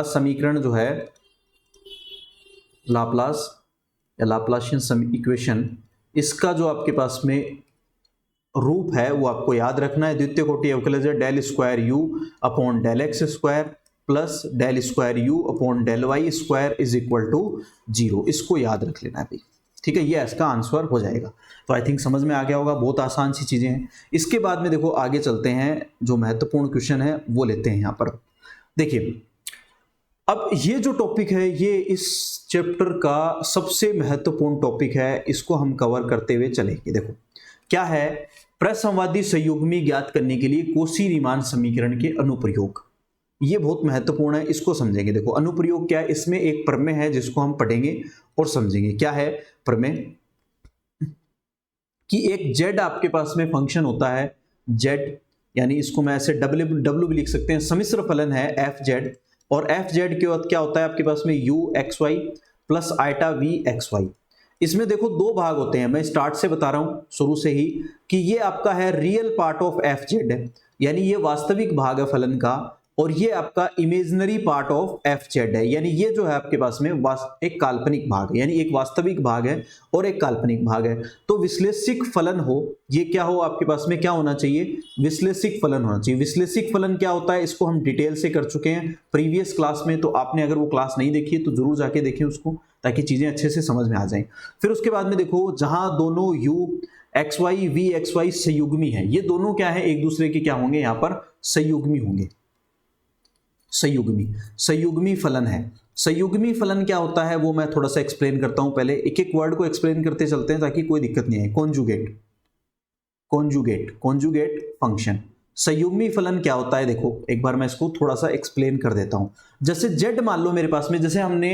समीकरण जो है लाप्लास या लाप्लाशियन इक्वेशन, इसका जो आपके पास में रूप है वो आपको याद रखना है। द्वितीय कोटि अवकलज है del square u upon del x square plus del square u upon del y square is equal to 0, इसको याद रख लेना है भाई, ठीक है, ये इसका आंसर हो जाएगा। तो आई थिंक समझ में आ गया होगा, बहुत आसान सी चीजें हैं। इसके बाद में देखो आगे चलते हैं, जो महत्वपूर्ण क्वेश्चन है वो लेते हैं। यहाँ पर देखिए, अब ये जो टॉपिक है ये इस चैप्टर का सबसे महत्वपूर्ण टॉपिक है, इसको हम कवर करते हुए चलेंगे। देखो क्या है, प्रसंवादी संयुग्मी ज्ञात करने के लिए कोशी-रीमान समीकरण के अनुप्रयोग, ये बहुत महत्वपूर्ण है, इसको समझेंगे। देखो अनुप्रयोग क्या है, इसमें एक प्रमेय है जिसको हम पढ़ेंगे और समझेंगे। क्या है प्रमेय, कि एक z आपके पास में फंक्शन होता है z, यानी इसको मैं ऐसे w भी लिख सकते हैं, सम्मिश्र फलन है fz, और fz के बाद क्या होता है आपके पास में u x y plus iota v x y। इसमें देखो दो भाग होते हैं, मैं स्टार्ट से बता रहा हूं शुरू से ही, कि ये आपका है रियल पार्ट ऑफ fz है, यानी ये वास्तविक भाग है फलन का, और ये आपका इमेजिनरी पार्ट ऑफ fz है, यानी ये जो है आपके पास में एक काल्पनिक भाग है, यानी एक वास्तविक भाग है और एक काल्पनिक भाग है। तो विश्लेषिक फलन हो, ये क्या हो आपके पास में, क्या होना चाहिए, विश्लेषिक फलन होना चाहिए। विश्लेषिक फलन क्या होता है, इसको हम डिटेल से कर चुके हैं प्रीवियस क्लास में, तो आपने अगर वो क्लास नहीं देखी है तो जरूर जाके देखें उसको, ताकि चीजें अच्छे से समझ में आ जाएं। फिर उसके बाद में देखो, जहां दोनों u x y v x y संयुग्मी है, ये दोनों क्या है, एक दूसरे के क्या होंगे, यहाँ पर संयुग्मी होंगे। संयुग्मी फलन है। संयुग्मी फलन क्या होता है वो मैं थोड़ा सा एक्सप्लेन करता हूं, पहले एक एक वर्ड को एक्सप्लेन करते चलते हैं ताकि कोई दिक्कत नहीं आए। कॉन्जुगेट फंक्शन, संयुग्मी फलन क्या होता है, देखो एक बार मैं इसको थोड़ा सा एक्सप्लेन कर देता हूं। जैसे z मान लो मेरे पास में, जैसे हमने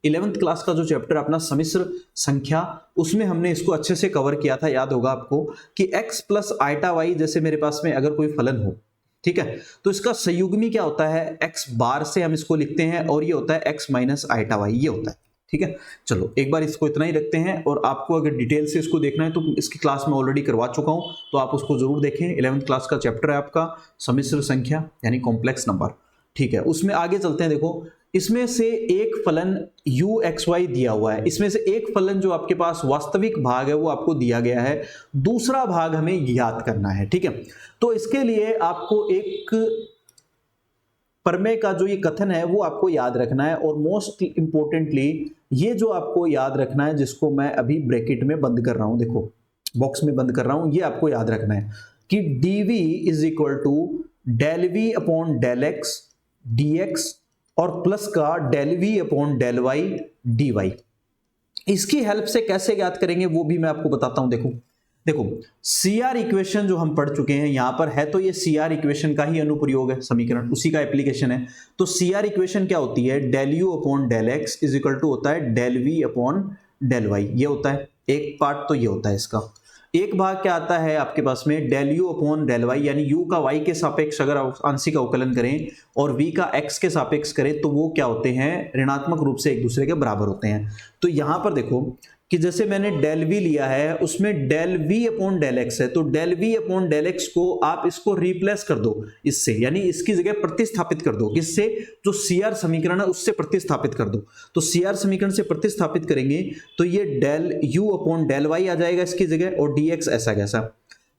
11th क्लास का जो चैप्टर अपना सम्मिश्र संख्या, उसमें हमने इसको अच्छे से कवर किया था, याद होगा आपको, कि x प्लस आइटा वाई जैसे मेरे पास में अगर कोई फलन हो, ठीक है, तो इसका संयुग्मी क्या होता है, x बार से हम इसको लिखते हैं, और ये होता है x माइनस आइटा वाई, ये होता है, ठीक है। चलो एक बार इसको इतना ही रखते हैं, और आपको अगर डिटेल से इसको देखना है तो इसकी क्लास में ऑलरेडी करवा चुका हूं, तो आप उसको जरूर देखें। 11th क्लास का चैप्टर है आपका सम्मिश्र संख्या यानी कॉम्प्लेक्स नंबर, ठीक है। उसमें आगे चलते हैं। देखो इसमें से एक फलन u x y दिया हुआ है, इसमें से एक फलन जो आपके पास वास्तविक भाग है वो आपको दिया गया है, दूसरा भाग हमें याद करना है, ठीक है। तो इसके लिए आपको एक प्रमेय का जो ये कथन है वो आपको याद रखना है, और मोस्ट इंपोर्टेंटली ये जो आपको याद रखना है, जिसको मैं अभी ब्रैकेट में बंद कर रहा हूं, देखो बॉक्स में बंद कर रहा हूं, ये आपको याद रखना है कि dv is equal to del v upon del x dx और प्लस का del v upon del y d y. इसकी हेल्प से कैसे ज्ञात करेंगे वो भी मैं आपको बताता हूं। देखो CR इक्वेशन जो हम पढ़ चुके हैं यहां पर है, तो ये CR इक्वेशन का ही अनुप्रयोग है, समीकरण उसी का एप्लीकेशन है। तो CR इक्वेशन क्या होती है, del u upon del x is equal to होता है del v upon del y, ये होता है एक पार्ट, तो ये होता है इसका। एक भाग क्या आता है आपके पास में, del u upon del y, यानी u का y के सापेक्ष अगर आंशिक अवकलन करें और v का x के सापेक्ष करें तो वो क्या होते हैं, ऋणात्मक रूप से एक दूसरे के बराबर होते हैं। तो यहां पर देखो कि जैसे मैंने डेल वी लिया है उसमें del v upon del x है, तो del v upon del x को आप इसको रिप्लेस कर दो इससे, यानी इसकी जगह प्रतिस्थापित कर दो, किससे? जो सीआर समीकरण है उससे प्रतिस्थापित कर दो। तो सीआर समीकरण से प्रतिस्थापित करेंगे तो ये del u upon del y आ जाएगा इसकी जगह, और डी एक्स ऐसा कैसा,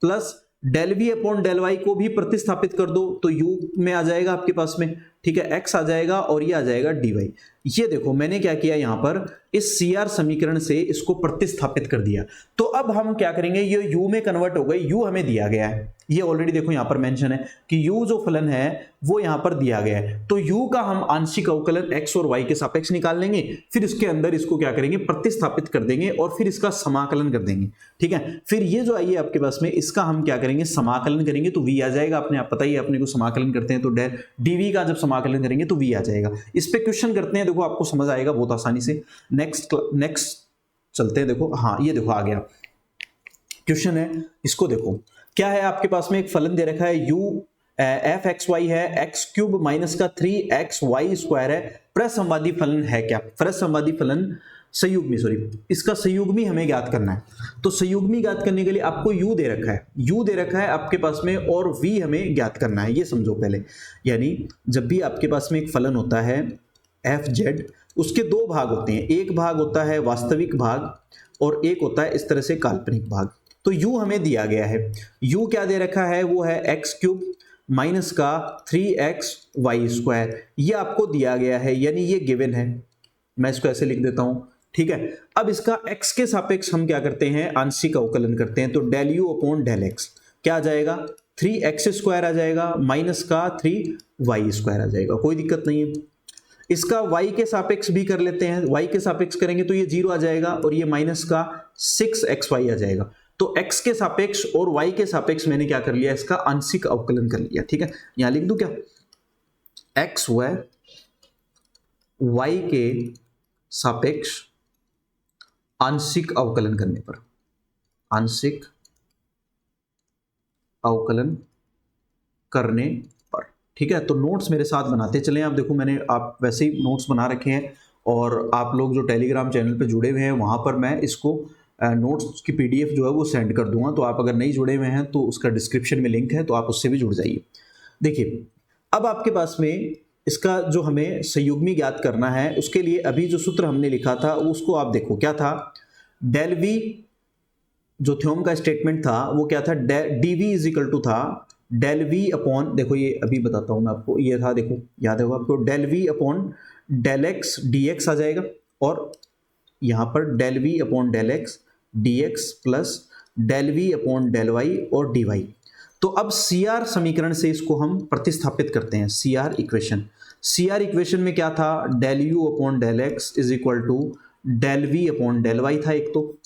plus del v upon del y को भी प्रतिस्थापित कर दो तो u में आ जाएगा आपके पास में, ठीक है, x आ जाएगा और ये आ जाएगा dy। ये देखो मैंने क्या किया यहां पर, इस CR समीकरण से इसको प्रतिस्थापित कर दिया। तो अब हम क्या करेंगे, ये u में कन्वर्ट हो गई, u हमें दिया गया है, ये ऑलरेडी देखो यहां पर मेंशन है कि u जो फलन है वो यहां पर दिया गया है, तो u का हम आंशिक अवकलन x और y के सापेक्ष निकाल लेंगे, फिर इसके अंदर इसको क्या करेंगे, प्रतिस्थापित कर देंगे और फिर इसका समाकलन कर देंगे, ठीक है। फिर ये जो आई है आपके पास में, इसका हम क्या करेंगे, समाकलन करेंगे तो v आ जाएगा, अपने आप पता ही है अपने को समाकलन करते हैं तो dv का जब समाकलन करेंगे तो v आ जाएगा। इस पे क्वेश्चन करते हैं, देखो आपको समझ आएगा बहुत आसानी से। नेक्स्ट चलते हैं, देखो हाँ ये देखो आ गया क्वेश्चन है, इसको देखो क्या है आपके पास में, एक फलन दे रखा है u एफ एक्स वाई है, एक्स क्यूब माइनस का 3xy स्क्वायर है, प्रसंवादी फलन है क्या, प्रसंवादी फलन संयुग्मी, सॉरी इसका संयुग्मी हमें ज्ञात करना है। तो संयुग्मी ज्ञात करने के लिए आपको u दे रखा है, u दे रखा है आपके पास में और v हमें ज्ञात करना है, ये समझो पहले। यानी जब भी आपके पास में एक फलन होता है एफ जेड, उसके दो भाग होते हैं, एक भाग होता है वास्तविक भाग और एक होता है इस तरह से काल्पनिक भाग। तो u हमें दिया गया है, u क्या दे रखा है, वो है एक्स क्यूब माइनस का 3xy स्क्वायर, ये आपको दिया गया है, यानी ये गिवन है, मैं इसको ऐसे लिख देता हूं, ठीक है। अब इसका x के सापेक्ष हम क्या करते हैं, आंशिक अवकलन करते हैं, तो del u upon del x क्या आ जाएगा, 3x स्क्वायर आ जाएगा माइनस का 3y स्क्वायर आ जाएगा, कोई दिक्कत नहीं है। इसका y के सापेक्ष भी कर लेते हैं, y के सापेक्ष करेंगे तो ये 0 आ जाएगा और ये माइनस का 6xy आ जाएगा। तो x के सापेक्ष और y के सापेक्ष मैंने क्या कर लिया, इसका आंशिक अवकलन कर लिया, ठीक है। यहां लिख दूं क्या, x व y के सापेक्ष आंशिक अवकलन करने पर, आंशिक अवकलन करने पर, ठीक है। तो नोट्स मेरे साथ बनाते चलें आप, देखो मैंने आप वैसे ही नोट्स बना रखे हैं और आप लोग जो टेलीग्राम चैनल पे जुड़े हुए हैं वहां पर मैं इसको नोट्स की पीडीएफ जो है वो सेंड कर दूंगा, तो आप अगर नहीं जुड़े हुए हैं तो उसका डिस्क्रिप्शन में लिंक है, तो आप उससे भी जुड़ जाइए। देखिए अब आपके पास में इसका जो हमें संयुग्मी ज्ञात करना है, उसके लिए अभी जो सूत्र हमने लिखा था उसको आप देखो क्या था, डेल वी जो थ्योरम का स्टेटमेंट था वो क्या था, d v is equal to था डेल वी अपॉन, देखो ये अभी बताता हूं मैं आपको, ये था देखो याद होगा आपको, del v upon del x d x आ जाएगा, और यहां पर del v upon del x d x plus del v upon del y और डी वाई। तो अब CR समीकरण से इसको हम प्रतिस्थापित करते हैं, CR इक्वेशन में क्या था, del u upon del x is equal to del v upon del y था एक तो,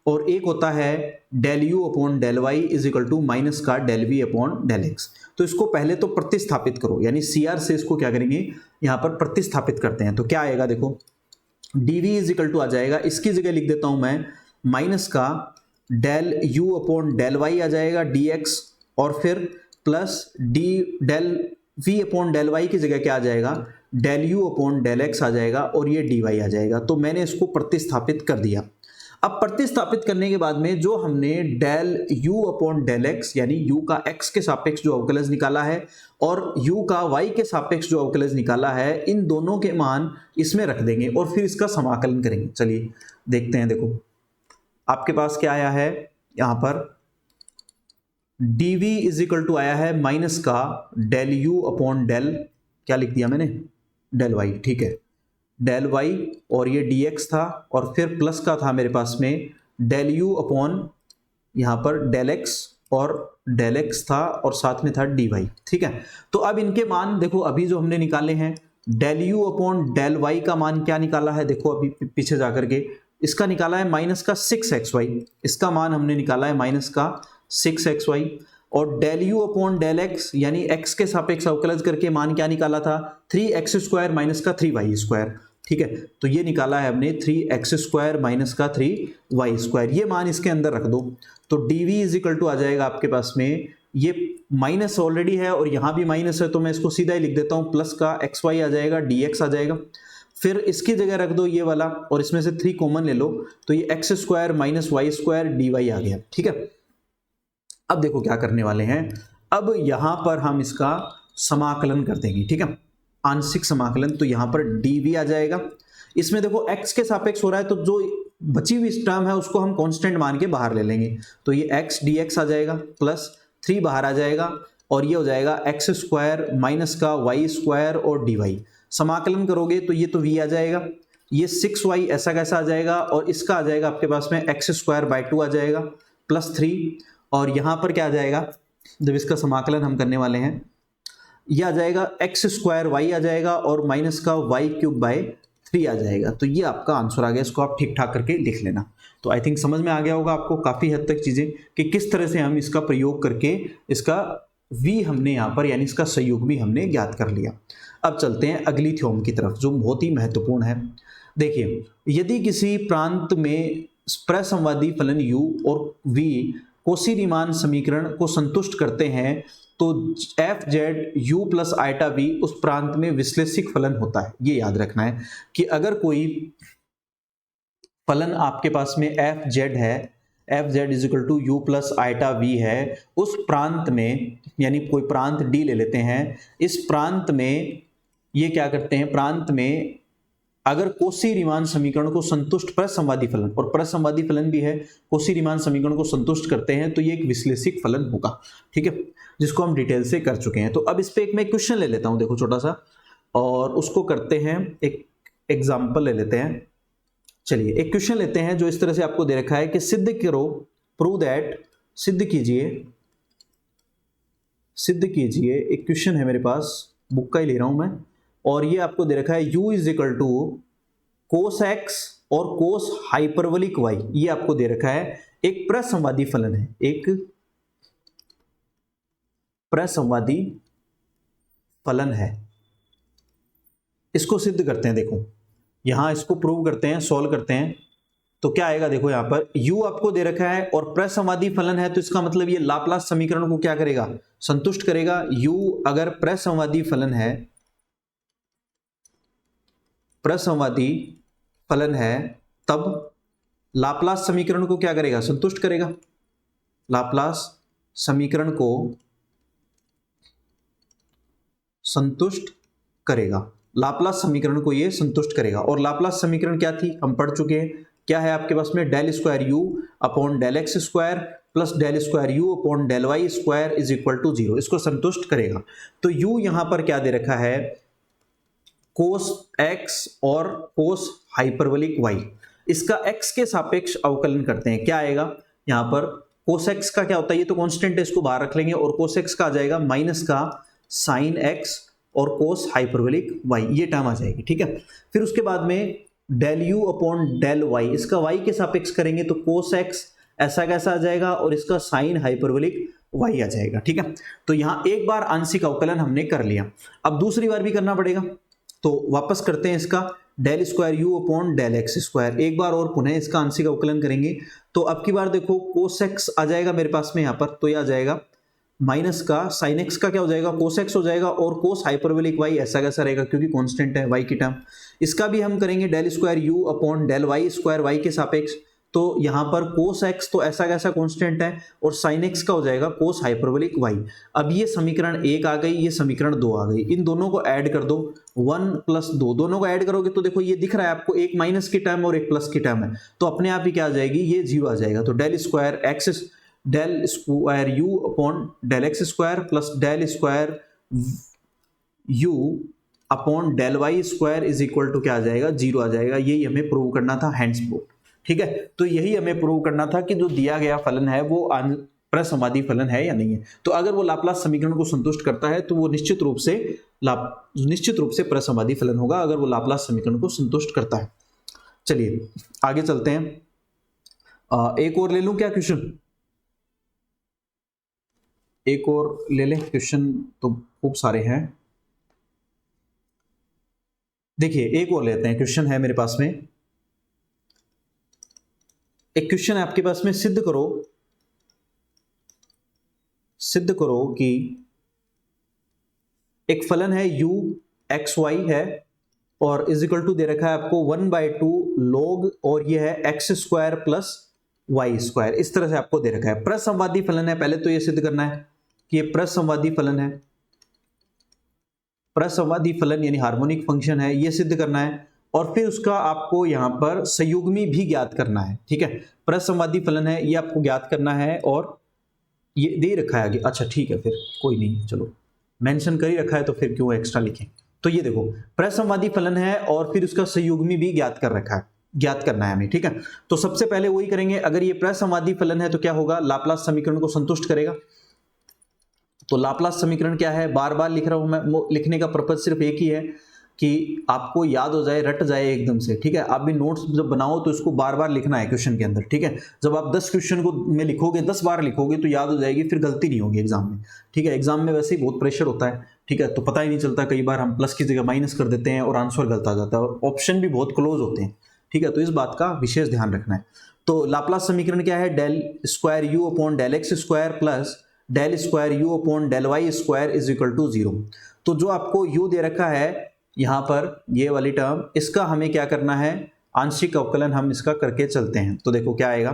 और एक होता है del u upon del y is equal to minus का del v upon del x. तो इसको पहले तो प्रतिस्थापित करो, यानी CR से इसको क्या करेंगे, यहां पर प्रतिस्थापित करते हैं, तो क्या आएगा देखो, dv इज इक्वल टू आ जाएगा, इसकी जगह लिख देता हूं मैं माइनस का del u upon del y आ जाएगा dx, और फिर plus del v upon del y की जगह क्या आ जाएगा, del u upon del x आ जाएगा और ये dy आ जाएगा। तो मैंने इसको प्रतिस्थापित कर दिया। अब प्रतिस्थापित करने के बाद में जो हमने del u upon del x यानी u का x के सापेक्ष जो अवकलज निकाला है और u का y के सापेक्ष जो अवकलज निकाला है, इन दोनों के मान इसमें रख देंगे और फिर इसका समाकलन करेंगे। चलिए देखते हैं, देखो आपके पास क्या आया है, यहां पर dv इज इक्वल टू आया है माइनस का डेल u अपॉन डेल, क्या लिख दिया मैंने, डेल y, ठीक है, डेल y और ये dx था, और फिर प्लस का था मेरे पास में डेल u अपॉन यहाँ पर डेल x और डेल x था, और साथ में था dy, ठीक है। तो अब इनके मान देखो, अभी जो हमने निकाले हैं del u upon del y का मान क्या निकाला है, देखो अभी पीछे जाकर के इसका निकाला है माइनस का 6xy, इसका मान हमने निकाला है माइनस का 6xy, और del u upon del x यानी x के सापेक्ष अवकलज करके मान क्या निकाला था, 3x स्क्वायर माइनस का 3y स्क्वायर, ठीक है। तो ये निकाला है हमने 3x स्क्वायर माइनस का 3y स्क्वायर, ये मान इसके अंदर रख दो, तो dv इज इक्वल टू आ जाएगा आपके पास में, ये माइनस ऑलरेडी है और यहाँ भी माइनस है तो मैं इसको सीधा ही लिख देता हूँ, प्लस का xy आ जाएगा dx आ जाएगा, फिर इसकी जगह रख दो ये वाला और इसमें से 3 कॉमन ले लो, तो ये x square minus y square d y आ गया। ठीक है, अब देखो क्या करने वाले हैं, अब यहां पर हम इसका समाकलन कर देंगे। ठीक है, आंशिक समाकलन, तो यहां पर डी आ जाएगा। इसमें देखो x के सापेक्ष हो रहा है, तो जो बची हुई टर्म है उसको हम कांस्टेंट मान के बाहर ले लेंगे, तो ये x dx आ जाएगा प्लस 3 बाहर आ जाएगा और ये हो जाएगा एक्स स्क्वायर माइनस का वाई स्क्वायर और डी वाई। समाकलन करोगे तो ये तो v आ जाएगा, ये 6y ऐसा कैसा आ जाएगा और इसका आ जाएगा आपके पास में एक्स स्क्वायर बाई 2 आ जाएगा प्लस 3, और यहां पर क्या आ जाएगा जब इसका समाकलन हम करने वाले हैं, यह आ जाएगा एक्स स्क्वायर वाई आ जाएगा और माइनस का वाई क्यूब बाय 3 आ जाएगा। तो ये आपका आंसर आ गया, इसको आप ठीक ठाक करके लिख लेना। तो आई थिंक समझ में आ गया होगा आपको काफी हद तक चीजें कि किस तरह से हम इसका प्रयोग करके इसका v हमने यहाँ पर यानी इसका संयोग भी हमने ज्ञात कर लिया। अब चलते हैं अगली थ्योरम की तरफ जो बहुत ही महत्वपूर्ण है। देखिए, यदि किसी प्रांत में प्रसंवादी फलन u और v कोसी-रीमान समीकरण को संतुष्ट करते हैं तो f z u plus iota v उस प्रांत में विश्लेषिक फलन होता है। ये याद रखना है कि अगर कोई फलन आपके पास में एफ जेड है, f z is equal to u plus iota v है, उस प्रांत में यानी कोई प्रांत डी ले लेते हैं, इस प्रांत में ये क्या करते हैं, प्रांत में अगर कोसी-रीमान समीकरण को संतुष्ट प्रसंवादी फलन, और प्रसंवादी फलन भी है, कोसी-रीमान समीकरण को संतुष्ट करते हैं तो ये एक विश्लेषिक फलन होगा। ठीक है, जिसको हम डिटेल से कर चुके हैं। तो अब इस पे एक मैं क्वेश्चन ले लेता हूं, देखो छोटा सा, और उसको करते हैं, एक एग्जाम्पल ले लेते हैं। चलिए एक क्वेश्चन लेते हैं जो इस तरह से आपको दे रखा है कि सिद्ध करो, प्रूव दैट, सिद्ध कीजिए, एक क्वेश्चन है मेरे पास, बुक का ही ले रहा हूं मैं, और ये आपको दे रखा है u is equal to cos x और कोस हाइपरबोलिक y, ये आपको दे रखा है, एक प्रसंवादी फलन है, एक प्रसंवादी फलन है। इसको सिद्ध करते हैं, देखो यहां इसको प्रूव करते हैं, सॉल्व करते हैं, तो क्या आएगा, देखो यहां पर u आपको दे रखा है और प्रसंवादी फलन है, तो इसका मतलब ये लाप्लास समीकरण को क्या करेगा, संतुष्ट करेगा। u अगर प्रसंवादी फलन है, प्रसंवादी फलन है, तब लाप्लास समीकरण को क्या करेगा, संतुष्ट करेगा, लाप्लास समीकरण को संतुष्ट करेगा, लाप्लास समीकरण को ये संतुष्ट करेगा। और लाप्लास समीकरण क्या थी, हम पढ़ चुके हैं, क्या है आपके पास में, del square u upon del x square plus del square u upon del y square is equal to 0, इसको संतुष्ट करेगा। तो u यहां पर क्या दे रखा है, कोस x और कोस हाइपरबोलिक y, इसका x के सापेक्ष अवकलन करते हैं, क्या आएगा यहां पर, कोस x का क्या होता है, ये तो कांस्टेंट है, इसको बाहर रख लेंगे, और कोस x का आ जाएगा माइनस का साइन x और कोस हाइपरबोलिक y, ये टर्म आ जाएगी। ठीक है, फिर उसके बाद में del u upon del y, इसका y के सापेक्ष करेंगे तो कोस x ऐसा कैसा आ जाएगा और इसका साइन हाइपरबोलिक y आ जाएगा। ठीक है, तो यहां एक बार आंशिक अवकलन हमने कर लिया, अब दूसरी बार भी करना पड़ेगा, तो वापस करते हैं इसका del square u upon del x square, एक बार और पुनः इसका आंशिक अवकलन करेंगे, तो अब की बार देखो कोस एक्स आ जाएगा मेरे पास में यहाँ पर, तो यह आ जाएगा माइनस का साइन एक्स का क्या हो जाएगा, कोस एक्स हो जाएगा, और कोस हाइपरबोलिक वाई ऐसा कैसा रहेगा क्योंकि कांस्टेंट है वाई की टर्म। इसका भी हम करेंगे del square u upon del y square y के सापेक्ष, तो यहाँ पर कोस एक्स तो ऐसा कैसा कांस्टेंट है और साइन एक्स का हो जाएगा कोस हाइपरबोलिक वाई। अब ये समीकरण 1 आ गई, ये समीकरण 2 आ गई, इन दोनों को ऐड कर दो, 1 प्लस 2, दोनों को ऐड करोगे तो देखो ये दिख रहा है आपको, एक माइनस की टर्म और एक प्लस की टर्म है, तो अपने आप ही क्या आ जाएगी, ये 0 आ जाएगा। तो del square x del square u upon del x square plus del square u upon del y square is equal to क्या आ जाएगा, 0 आ जाएगा। यही हमें प्रूव करना था, हैंड्स प्रूव। ठीक है, तो यही हमें प्रूव करना था कि जो दिया गया फलन है वो प्रसंवादी फलन है या नहीं है। तो अगर वो लाप्लास समीकरण को संतुष्ट करता है तो वो निश्चित रूप से प्रसंवादी फलन होगा, अगर वो लाप्लास समीकरण को संतुष्ट करता है। चलिए आगे चलते हैं, एक और ले लूं क्या क्वेश्चन, एक और ले लें क्वेश्चन, तो खूब सारे हैं। देखिए एक और लेते हैं, क्वेश्चन है मेरे पास में, एक क्वेश्चन है आपके पास में, सिद्ध करो कि एक फलन है u एक्स वाई है, और इज इक्वल टू दे रखा है आपको 1/2 log और ये है x square plus y square, इस तरह से आपको दे रखा है। प्रसंवादी फलन है, पहले तो ये सिद्ध करना है कि ये प्रसंवादी फलन है, प्रसंवादी फलन यानी हार्मोनिक फंक्शन है, ये सिद्ध करना है और फिर उसका आपको यहां पर संयुग्मी भी ज्ञात करना है। ठीक है, प्रसंवादी फलन है ये आपको ज्ञात करना है और ये दे रखा है आगे। अच्छा ठीक है, फिर कोई नहीं, चलो मेंशन कर ही रखा है तो फिर क्यों एक्स्ट्रा लिखें। तो ये देखो प्रसंवादी फलन है और फिर उसका संयुग्मी भी ज्ञात कर रखा है, ज्ञात करना है हमें। ठीक है, तो सबसे पहले वही करेंगे, अगर ये प्रसंवादी फलन है तो क्या होगा, लाप्लास समीकरण को संतुष्ट करेगा। तो लाप्लास समीकरण क्या है, बार बार लिख रहा हूं मैं, लिखने का पर्पज सिर्फ एक ही है कि आपको याद हो जाए, रट जाए एकदम से। ठीक है, आप भी नोट्स जब बनाओ तो इसको बार बार लिखना है क्वेश्चन के अंदर। ठीक है, जब आप 10 क्वेश्चन को में लिखोगे, 10 बार लिखोगे तो याद हो जाएगी, फिर गलती नहीं होगी एग्जाम में। ठीक है, एग्जाम में वैसे ही बहुत प्रेशर होता है। ठीक है, तो पता ही नहीं चलता, कई बार हम प्लस की जगह माइनस कर देते हैं और आंसर गलत आ जाता है और ऑप्शन भी बहुत क्लोज होते हैं। ठीक है, तो इस बात का विशेष ध्यान रखना है। तो लाप्लास समीकरण क्या है, del square u upon del x square plus del square u upon del y square is equal to 0। तो जो आपको u दे रखा है यहां पर, ये वाली टर्म, इसका हमें क्या करना है, आंशिक अवकलन हम इसका करके चलते हैं। तो देखो क्या आएगा,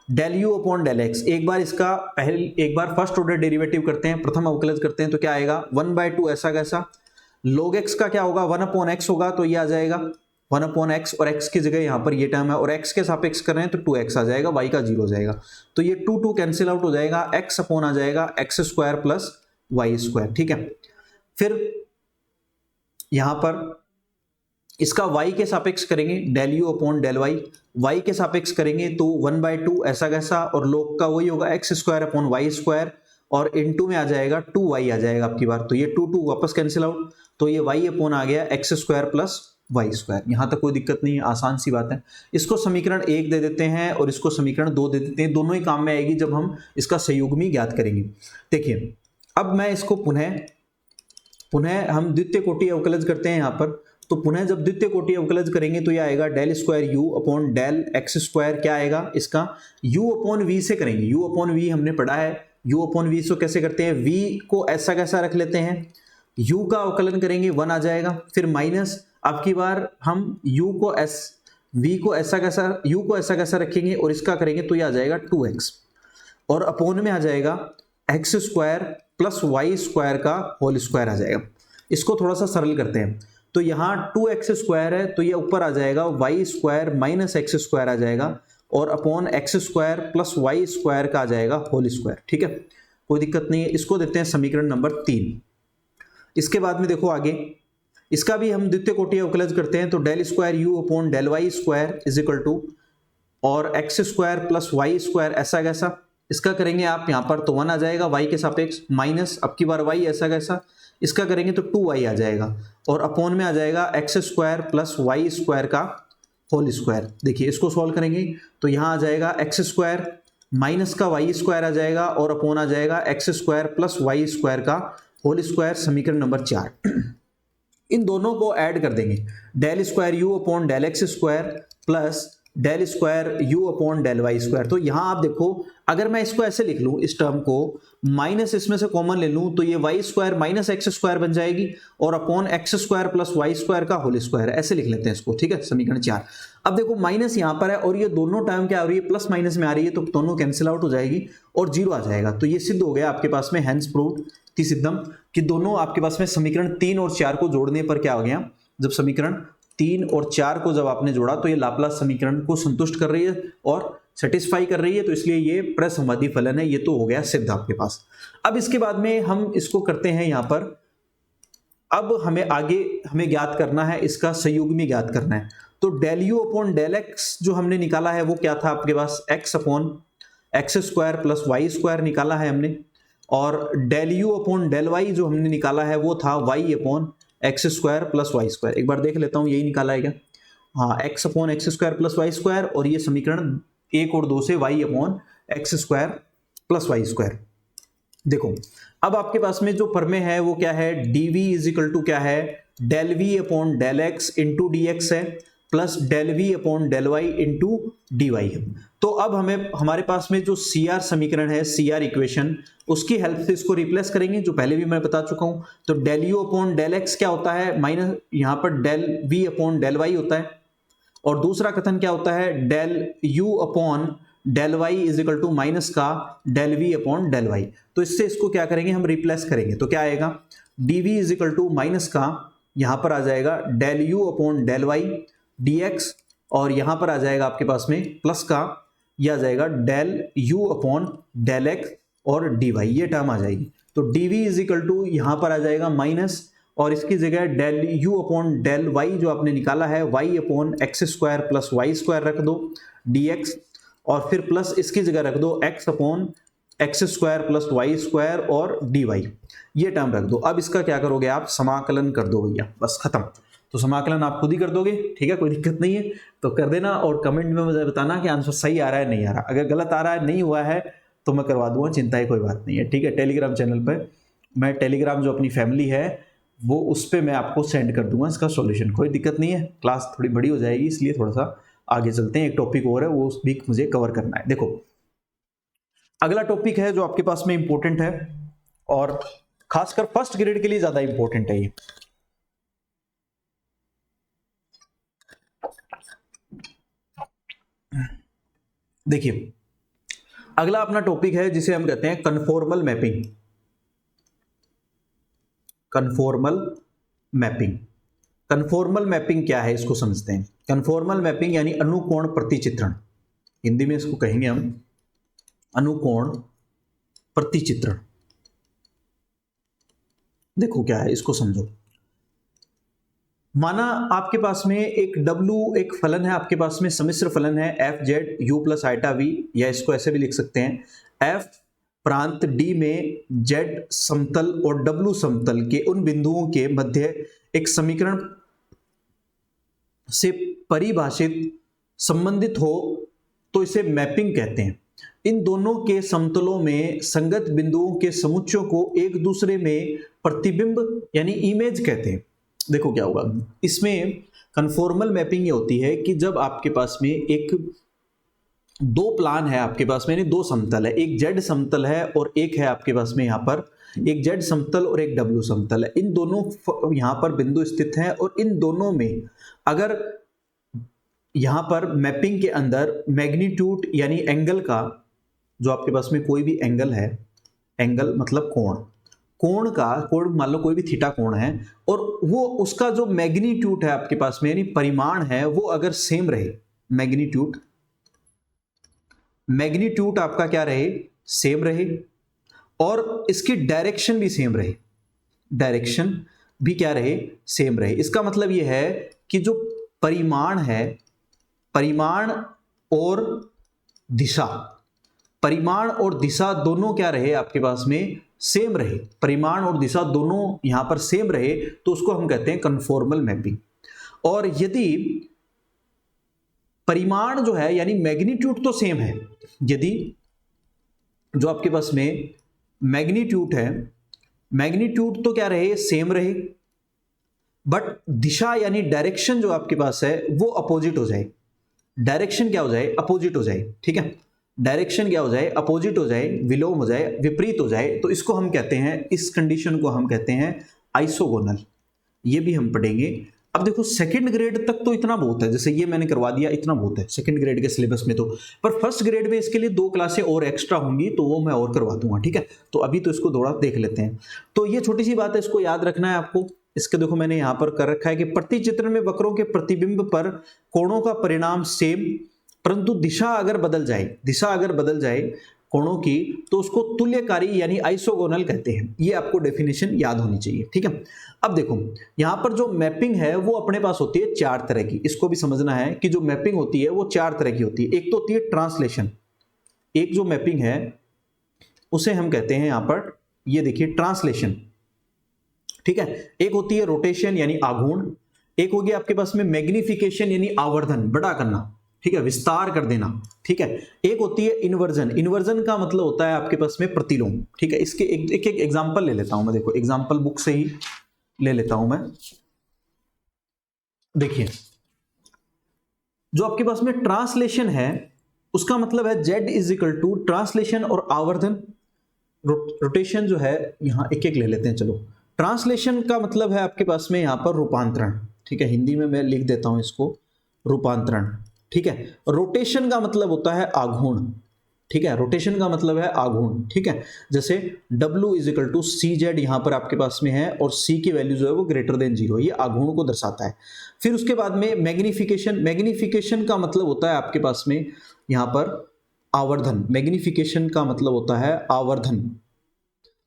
del u upon del x, एक बार फर्स्ट ऑर्डर डेरिवेटिव करते हैं, प्रथम अवकलज करते हैं, तो क्या आएगा 1/2 ऐसा कैसा, log x का क्या होगा 1/x होगा, तो ये आ जाएगा 1/x और x की जगह यहां पर ये टर्म है और x के सापेक्ष कर रहे हैं तो 2x आ जाएगा, y का 0 हो जाएगा। तो ये 2 कैंसिल आउट हो जाएगा, x अपॉन आ जाएगा x square plus y square. ठीक है, फिर यहां पर इसका y के सापेक्ष करेंगे, del u upon del y, y के सापेक्ष करेंगे तो 1/2 ऐसा कैसा और log का वही होगा x square upon y square और इनटू में आ जाएगा 2y आ जाएगा आपकी बार, तो ये 2 वापस कैंसिल आउट, तो ये y अपॉन आ गया x square plus y square. यहां तक कोई दिक्कत नहीं है, आसान सी बात है। इसको समीकरण 1 दे देते हैं और इसको समीकरण 2 दे देते हैं, दोनों ही काम में आएगी जब हम इसका संयुग्मी ज्ञात करेंगे। देखिए अब मैं इसको पुनः हम द्वितीय कोटि अवकलज करते हैं यहां पर, तो पुनः जब द्वितीय कोटि अवकलज करेंगे तो यह आएगा del square u upon del x square, क्या आएगा इसका u अपॉन वी से करेंगे, u अपॉन वी हमने पढ़ा है, u अपॉन वी से कैसे करते हैं, v को ऐसा कैसा रख लेते हैं, u का अवकलन करेंगे 1 आ जाएगा, फिर माइनस अब की बार हम u को ऐसा कैसा रखेंगे और इसका करेंगे तो यह आ जाएगा 2x और अपोन में आ जाएगा x square plus y square का होल स्क्वायर आ जाएगा। इसको थोड़ा सा सरल करते हैं, तो यहाँ 2x स्क्वायर है तो ये ऊपर आ जाएगा y square minus x square आ जाएगा और upon x square plus y square का आ जाएगा होल स्क्वायर। ठीक है, कोई दिक्कत नहीं है। इसको देते हैं समीकरण नंबर 3। इसके बाद में देखो आगे, इसका भी हम द्वितीय कोटि अवकलज करते हैं, तो del square u upon del y square is equal to और x square plus y square ऐसा कैसा, इसका करेंगे आप यहाँ पर तो 1 आ जाएगा y के सापेक्ष माइनस अब की बार y ऐसा कैसा, इसका करेंगे तो 2y आ जाएगा और अपॉन में आ जाएगा x square plus y square का होल स्क्वायर। देखिए इसको सॉल्व करेंगे तो यहाँ आ जाएगा एक्स स्क्वायर माइनस का वाई स्क्वायर आ जाएगा और अपॉन आ जाएगा x square plus y square का होल स्क्वायर, समीकरण नंबर 4। इन दोनों को ऐड कर देंगे, del square u upon del x square plus del square u upon del y square. तो यहां आप देखो, अगर मैं इसको ऐसे लिख लूं, इस टर्म को माइनस इसमें से कॉमन ले लूं तो ये y square minus x square बन जाएगी और upon x square plus y square का होल स्क्वायर, ऐसे लिख लेते हैं इसको। ठीक है, समीकरण 4। अब देखो माइनस यहां पर है और ये दोनों टर्म क्या हो रही है, प्लस माइनस में आ रही है, तो दोनों कैंसिल आउट हो जाएगी और 0 आ जाएगा। तो ये सिद्ध हो गया आपके पास में, हैंस प्रूव्ड थी सिद्धम, कि दोनों आपके पास में समीकरण 3 और 4 को जोड़ने पर क्या हो गया, जब समीकरण 3 और 4 को जब आपने जोड़ा तो ये लाप्लास समीकरण को संतुष्ट कर रही है और सेटिस्फाई कर रही है, तो इसलिए ये प्रसंवादी फलन है। ये तो हो गया सिद्ध आपके पास। अब इसके बाद में हम इसको करते हैं यहां पर, अब हमें ज्ञात करना है, इसका संयुग्मी ज्ञात करना है। तो del u upon del x जो हमने निकाला है वो क्या था आपके पास, x upon x square plus y square निकाला है हमने, और del u upon del y जो हमने निकाला है वो था y upon x square plus y square. एक बार देख लेता हूं यही निकाला है क्या, हाँ, x upon x square plus y square, और ये समीकरण 1 और 2 से y upon x square plus y square. देखो अब आपके पास में जो प्रमेय है वो क्या है, dv इज इक्वल टू क्या है, del v upon del x into d x है, plus del v upon del y into d y है। तो अब हमें हमारे पास में जो सी आर समीकरण है, सी आर इक्वेशन, उसकी हेल्प से इसको रिप्लेस करेंगे, जो पहले भी मैं बता चुका हूं। तो del u upon del x क्या होता है, माइनस यहां पर del v upon del y होता है, और दूसरा कथन क्या होता है, del u upon del y is equal to minus का del v upon del y. तो इससे इसको क्या करेंगे, हम रिप्लेस करेंगे, तो क्या आएगा, d v is equal to minus का, यहां पर आ जाएगा del u upon del y d x, और यहां पर आ जाएगा आपके पास में प्लस का, यह आ जाएगा del u upon del x और डी वाई, ये टर्म आ जाएगी। तो d v is equal to यहां पर आ जाएगा माइनस, और इसकी जगह del u upon del y जो आपने निकाला है, y upon x square plus y square रख दो डी एक्स, और फिर प्लस इसकी जगह रख दो x upon x square plus y square और डी वाई, ये टर्म रख दो। अब इसका क्या करोगे आप, समाकलन कर दो भैया, बस खत्म। तो समाकलन आप खुद ही कर दोगे, ठीक है, कोई दिक्कत नहीं है, तो कर देना, और कमेंट में मुझे बताना कि आंसर सही आ रहा है नहीं आ रहा। अगर गलत आ रहा है, नहीं हुआ है, तो मैं करवा दूंगा, चिंता ही कोई बात नहीं है, ठीक है। टेलीग्राम चैनल पर मैं टेलीग्राम जो अपनी फैमिली है वो उस पर मैं आपको सेंड कर दूंगा इसका सॉल्यूशन, कोई दिक्कत नहीं है। क्लास थोड़ी बड़ी हो जाएगी, इसलिए थोड़ा सा आगे चलते हैं, एक टॉपिक और है वो भी मुझे कवर करना है। देखो अगला टॉपिक है जो आपके पास में इंपॉर्टेंट है, और खासकर फर्स्ट ग्रेड के लिए ज्यादा इंपॉर्टेंट है ये। देखिए अगला अपना टॉपिक है जिसे हम कहते हैं conformal mapping. Conformal mapping, conformal mapping क्या है इसको समझते हैं। कन्फॉर्मल मैपिंग यानी अनुकोण प्रतिचित्रण, हिंदी में इसको कहेंगे हम अनुकोण प्रतिचित्रण। देखो क्या है, इसको समझो। माना आपके पास में एक W एक फलन है, आपके पास में सम्मिश्र फलन है f z u plus iota v, या इसको ऐसे भी लिख सकते हैं एफ प्रांत डी में जेड समतल और W समतल के उन बिंदुओं के मध्य एक समीकरण से परिभाषित संबंधित हो तो इसे मैपिंग कहते हैं। इन दोनों के समतलों में संगत बिंदुओं के समुच्चयों को एक दूसरे में प्रतिबिंब यानी इमेज कहते हैं। देखो क्या होगा इसमें, कन्फॉर्मल मैपिंग ये होती है कि जब आपके पास में एक दो प्लान है, आपके पास में यानी दो समतल है, एक जेड समतल है और एक है आपके पास में यहाँ पर एक जेड समतल और एक डब्ल्यू समतल है। इन दोनों यहाँ पर बिंदु स्थित हैं, और इन दोनों में अगर यहाँ पर मैपिंग के अंदर मैग्नीट्यूड यानी एंगल का, जो आपके पास में कोई भी एंगल है, एंगल मतलब कोण, कोण का कोण मान लो कोई भी थीटा कोण है, और वो उसका जो मैग्नीट्यूड है आपके पास में यानी परिमाण है वो अगर सेम रहे, मैग्नीट्यूड आपका क्या रहे, सेम रहे, और इसकी डायरेक्शन भी सेम रहे, डायरेक्शन भी क्या रहे, सेम रहे। इसका मतलब यह है कि जो परिमाण है, परिमाण और दिशा, परिमाण और दिशा दोनों क्या रहे आपके पास में, सेम रहे, परिमाण और दिशा दोनों यहां पर सेम रहे, तो उसको हम कहते हैं कन्फॉर्मल मैपिंग। और यदि परिमाण जो है यानी मैग्नीट्यूड तो सेम है, यदि जो आपके पास में मैग्नीट्यूड है, मैग्नीट्यूड तो क्या रहे, सेम रहे, बट दिशा यानी डायरेक्शन जो आपके पास है वो अपोजिट हो जाए, डायरेक्शन क्या हो जाए, अपोजिट हो जाए, ठीक है, डायरेक्शन क्या हो जाए, अपोजिट हो जाए, विलोम हो जाए, विपरीत हो जाए, तो इसको हम कहते हैं, इस कंडीशन को हम कहते हैं आइसोगोनल। ये भी हम पढ़ेंगे। अब देखो सेकंड ग्रेड तक तो इतना बहुत है, जैसे ये मैंने करवा दिया, इतना बहुत है सेकंड ग्रेड के सिलेबस में तो, पर फर्स्ट ग्रेड में इसके लिए 2 क्लासें और एक्स्ट्रा होंगी, तो वो मैं और करवा दूंगा, ठीक है। तो अभी तो इसको थोड़ा देख लेते हैं। तो ये छोटी सी बात है, इसको याद रखना है आपको। इसके देखो मैंने यहां पर कर रखा है कि प्रतिचित्रण में वक्रों के प्रतिबिंब पर कोणों का परिणाम सेम, परंतु दिशा अगर बदल जाए कोणों की, तो उसको तुल्यकारी यानी आइसोगोनल कहते हैं। ये आपको डेफिनेशन याद होनी चाहिए, ठीक है। अब देखो यहां पर जो मैपिंग है वो अपने पास होती है 4 तरह की। इसको भी समझना है कि जो मैपिंग होती है वो 4 तरह की होती है। एक तो होती है ट्रांसलेशन, एक जो मैपिंग है उसे हम कहते हैं यहां पर, ये देखिए ट्रांसलेशन, ठीक है। एक होती है रोटेशन यानी आघूर्ण, एक होगी आपके पास में मैग्निफिकेशन यानी आवर्धन, बड़ा करना, ठीक है, विस्तार कर देना, ठीक है। एक होती है इन्वर्जन, इन्वर्जन का मतलब होता है आपके पास में प्रतिलोम, ठीक है। इसके एक एग्जांपल ले लेता हूं मैं, देखो एग्जांपल बुक से ही ले लेता हूं मैं। देखिए जो आपके पास में ट्रांसलेशन है उसका मतलब है z is equal to translation और आवर्धन, रोटेशन जो है यहाँ एक एक ले लेते हैं। चलो, ट्रांसलेशन का मतलब है आपके पास में यहाँ पर रूपांतरण, ठीक है, हिंदी में मैं लिख देता हूँ इसको रूपांतरण, ठीक है। रोटेशन का मतलब होता है आघूर्ण, ठीक है, रोटेशन का मतलब है आघूर्ण, ठीक है। जैसे W is equal to c z यहाँ पर आपके पास में है और C की वैल्यू जो है वो ग्रेटर देन 0, ये आघूर्ण को दर्शाता है। फिर उसके बाद में मैग्निफिकेशन, मैग्निफिकेशन का मतलब होता है आपके पास में यहाँ पर आवर्धन, मैग्निफिकेशन का मतलब होता है आवर्धन।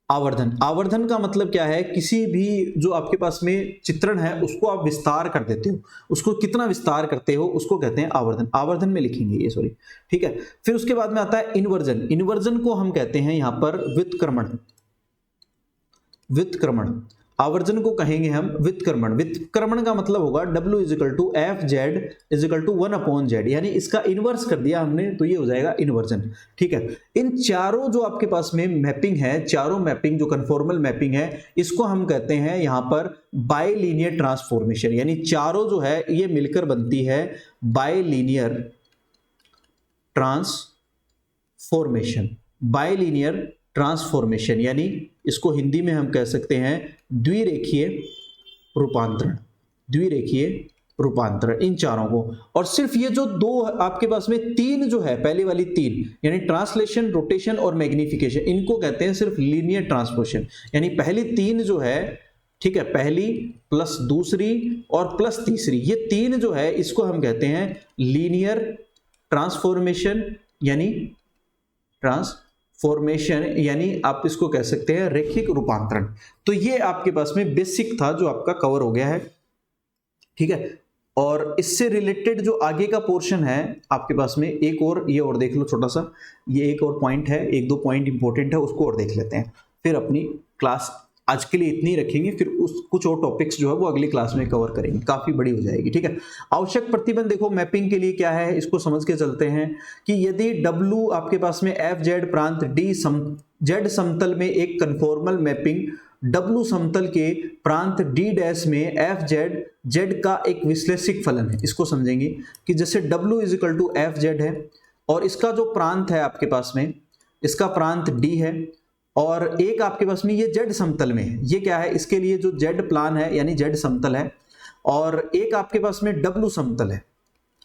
आवर्धन, आवर्धन का मतलब क्या है, किसी भी जो आपके पास में चित्रण है उसको आप विस्तार कर देते हो, उसको कितना विस्तार करते हो उसको कहते हैं आवर्धन, आवर्धन में लिखेंगे ये, सॉरी, ठीक है। फिर उसके बाद में आता है इन्वर्जन, इन्वर्जन को हम कहते हैं यहां पर व्युत्क्रमण, व्युत्क्रमण, आवर्जन को कहेंगे हम व्युत्क्रमण। व्युत्क्रमण का मतलब होगा W is equal to f z is equal to 1/z, यानी इसका इनवर्स कर दिया हमने तो ये हो जाएगा इन्वर्जन, ठीक है। इन चारों जो आपके पास में मैपिंग है, चारों मैपिंग जो कन्फॉर्मल मैपिंग है, इसको हम कहते हैं यहां पर बायलीनियर ट्रांसफॉर्मेशन, यानी चारों जो है ये मिलकर बनती है बायलीनियर ट्रांसफॉर्मेशन, बायलीनियर ट्रांसफॉर्मेशन, यानी इसको हिंदी में हम कह सकते हैं द्विरेखीय रूपांतरण, द्विरेखीय रूपांतरण, इन चारों को। और सिर्फ ये जो दो आपके पास में तीन जो है, पहले वाली तीन यानी ट्रांसलेशन, रोटेशन और मैग्निफिकेशन, इनको कहते हैं सिर्फ लीनियर ट्रांसफॉर्मेशन, यानी पहली तीन जो है, ठीक है, पहली प्लस दूसरी और प्लस तीसरी, ये तीन जो है इसको हम कहते हैं लीनियर ट्रांसफॉर्मेशन, यानी ट्रांसफॉर्मेशन, यानी आप इसको कह सकते हैं रैखिक रूपांतरण। तो ये आपके पास में बेसिक था जो आपका कवर हो गया है, ठीक है। और इससे रिलेटेड जो आगे का पोर्शन है आपके पास में एक और, ये और देख लो छोटा सा, ये एक और पॉइंट है, एक दो पॉइंट इंपॉर्टेंट है, उसको और देख लेते हैं, फिर अपनी क्लास आज के लिए इतनी रखेंगे, फिर उस कुछ और टॉपिक्स जो है वो अगली क्लास में कवर करेंगे, काफी बड़ी हो जाएगी, ठीक है। आवश्यक प्रतिबंध देखो मैपिंग के लिए क्या है, इसको समझ के चलते हैं कि यदि W आपके पास में एफ जेड प्रांत D जेड समतल में एक कन्फॉर्मल मैपिंग W समतल के प्रांत D डैश में एफ जेड जेड का एक विश्लेषिक फलन है, इसको समझेंगे कि जैसे W is equal to f z है और इसका जो प्रांत है आपके पास में, इसका प्रांत D है और एक आपके पास में ये जेड समतल में है, ये क्या है, इसके लिए जो जेड प्लान है यानी जेड समतल है, और एक आपके पास में W समतल है,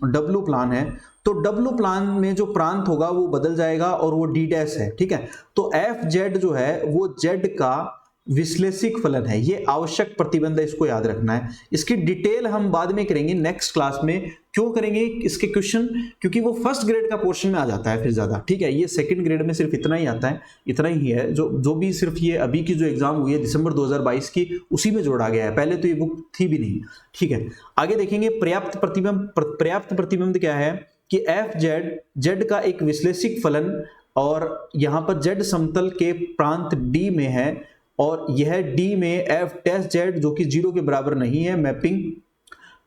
W प्लान है, तो W प्लान में जो प्रांत होगा वो बदल जाएगा और वो D डैश है, ठीक है। तो एफ जेड जो है वो जेड का विश्लेषिक फलन है, ये आवश्यक प्रतिबंध है, इसको याद रखना है। इसकी डिटेल हम बाद में करेंगे नेक्स्ट क्लास में, क्यों करेंगे इसके क्वेश्चन, क्योंकि वो फर्स्ट ग्रेड का पोर्शन में आ जाता है फिर ज्यादा, ठीक है। ये सेकंड ग्रेड में सिर्फ इतना ही आता है, इतना ही है जो भी सिर्फ ये अभी की जो एग्जाम हुई है दिसंबर 2022 की, उसी में जोड़ा गया है, पहले तो ये बुक थी भी नहीं, ठीक है। आगे देखेंगे पर्याप्त प्रतिबंध, पर्याप्त प्रतिबंध क्या है कि एफ जेड जेड का एक विश्लेषिक फलन और यहाँ पर जेड समतल के प्रांत D में है और यह D में एफ डैश जेड जो कि 0 के बराबर नहीं है, mapping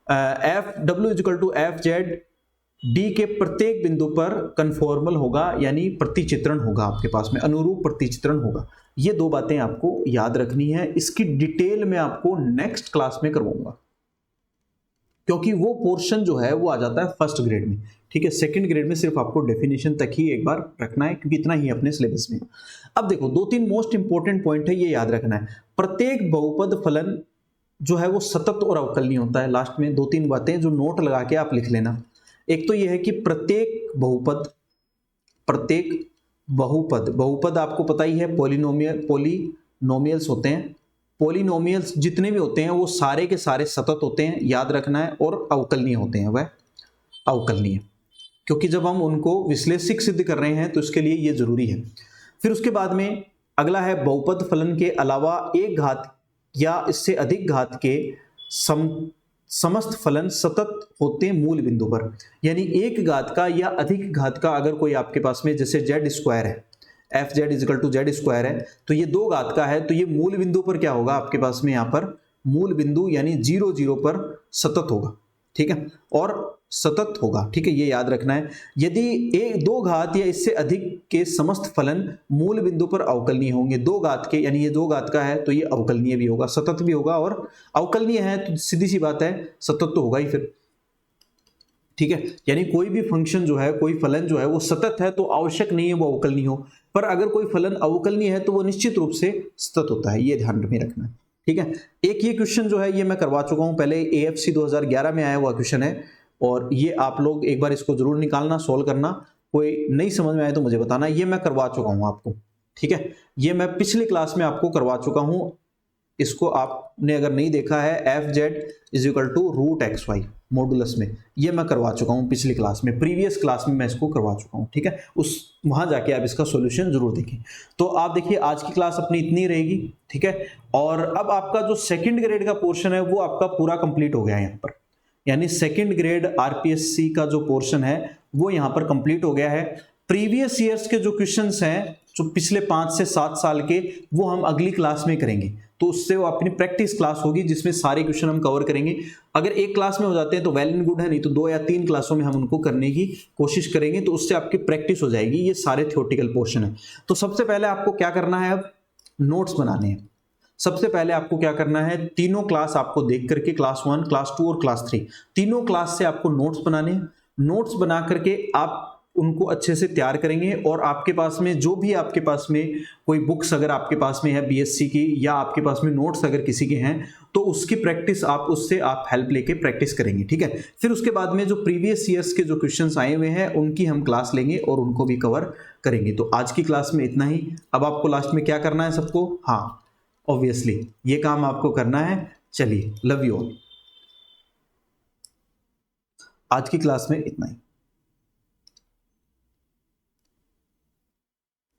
f W is equal to f z D के प्रत्येक बिंदु पर कन्फॉर्मल होगा, यानी प्रतिचित्रण होगा, आपके पास में अनुरूप प्रतिचित्रण होगा। ये दो बातें आपको याद रखनी है, इसकी डिटेल में आपको नेक्स्ट क्लास में करवाऊंगा, क्योंकि वो पोर्शन जो है वो आ जाता है फर्स्ट ग्रेड में, ठीक है। सेकंड ग्रेड में सिर्फ आपको डेफिनेशन तक ही एक बार रखना है, क्योंकि इतना ही अपने सिलेबस में। अब देखो दो तीन मोस्ट इंपॉर्टेंट पॉइंट है, ये याद रखना है। प्रत्येक बहुपद फलन जो है वो सतत और अवकलनीय होता है। लास्ट में दो तीन बातें जो नोट लगा के आप लिख लेना। एक तो ये है कि प्रत्येक बहुपद आपको पता ही है पॉलिनोमियल्स होते हैं, पॉलिनोमियल्स जितने भी होते हैं वो सारे के सारे सतत होते हैं, याद रखना है, और अवकलनीय होते हैं, वह अवकलनीय, क्योंकि जब हम उनको विश्लेषिक सिद्ध कर रहे हैं तो इसके लिए ये जरूरी है। फिर उसके बाद में अगला है बहुपद फलन के अलावा एक घात या इससे अधिक घात के समस्त फलन सतत होते हैं मूल बिंदु पर, यानी एक घात का या अधिक घात का अगर कोई आपके पास में जैसे जेड स्क्वायर है, f z is equal to z square है, तो ये दो घात का है, तो ये मूल बिंदु पर क्या होगा आपके पास में, यहाँ पर मूल बिंदु यानी 0 0 पर सतत होगा, ठीक है, और सतत होगा, ठीक है, ये याद रखना है। यदि एक दो घात या इससे अधिक के समस्त फलन मूल बिंदु पर अवकलनीय होंगे, दो घात के, यानी ये दो घात का है तो ये अवकलनीय भी होगा, सतत भी होगा, और अवकलनीय है तो सीधी सी बात है सतत तो होगा ही फिर। ठीक है, यानी कोई भी फंक्शन जो है, कोई फलन जो है वो सतत है तो आवश्यक नहीं है वो अवकलनीय हो, पर अगर कोई फलन अवकलनीय है तो वो निश्चित रूप से सतत होता है, ये ध्यान में रखना है। ठीक है, एक ये क्वेश्चन जो है ये मैं करवा चुका हूं पहले, AFC 2011 में आया हुआ क्वेश्चन है, और ये आप लोग एक बार इसको जरूर निकालना, सोल्व करना, कोई नहीं समझ में आए तो मुझे बताना, ये मैं करवा चुका हूं आपको। ठीक है, ये मैं पिछली क्लास में आपको करवा चुका हूं, इसको आपने अगर नहीं देखा है, FZ is equal to root XY modulus में, ये मैं करवा चुका हूं पिछली क्लास में, प्रीवियस क्लास में मैं इसको करवा चुका हूं। ठीक है, उस वहां जाके आप इसका सॉल्यूशन जरूर देखें। तो आप देखिए आज की क्लास अपनी इतनी रहेगी। ठीक है, और अब आपका जो सेकंड ग्रेड का पोर्शन है वो आपका पूरा कंप्लीट हो गया है यहाँ पर, यानी सेकंड ग्रेड RPSC का जो पोर्शन है वो यहाँ पर कंप्लीट हो गया है। प्रीवियस ईयर्स के जो क्वेश्चंस हैं, जो पिछले 5 से 7 साल के, वो हम अगली क्लास में करेंगे, तो उससे वो अपनी प्रैक्टिस क्लास होगी जिसमें सारे क्वेश्चन हम कवर करेंगे। अगर एक क्लास में हो जाते हैं तो वेल एंड गुड है, नहीं तो 2 या 3 क्लासों में हम उनको करने की कोशिश करेंगे, तो उससे आपकी प्रैक्टिस हो जाएगी। ये सारे थ्योरेटिकल पोर्शन है। तो सबसे पहले आपको क्या करना है, अब नोट्स बनाने हैं। सबसे पहले आपको क्या करना है, तीनों क्लास आपको देख करके, क्लास 1, क्लास 2 और क्लास 3, तीनों क्लास से आपको नोट्स बनाने हैं। नोट्स बना करके आप उनको अच्छे से तैयार करेंगे, और आपके पास में जो भी आपके पास में कोई बुक्स अगर आपके पास में है BSc की, या आपके पास में नोट्स अगर किसी के हैं, तो उसकी प्रैक्टिस आप उससे आप हेल्प लेके प्रैक्टिस करेंगे। ठीक है, फिर उसके बाद में जो प्रीवियस ईयर्स के जो क्वेश्चंस आए हुए हैं उनकी हम क्लास लेंगे और उनको भी कवर करेंगे। तो आज की क्लास में इतना ही। अब आपको लास्ट में क्या करना है सबको, हाँ ऑब्वियसली ये काम आपको करना है। चलिए, लव यू ऑल। आज की क्लास में इतना ही।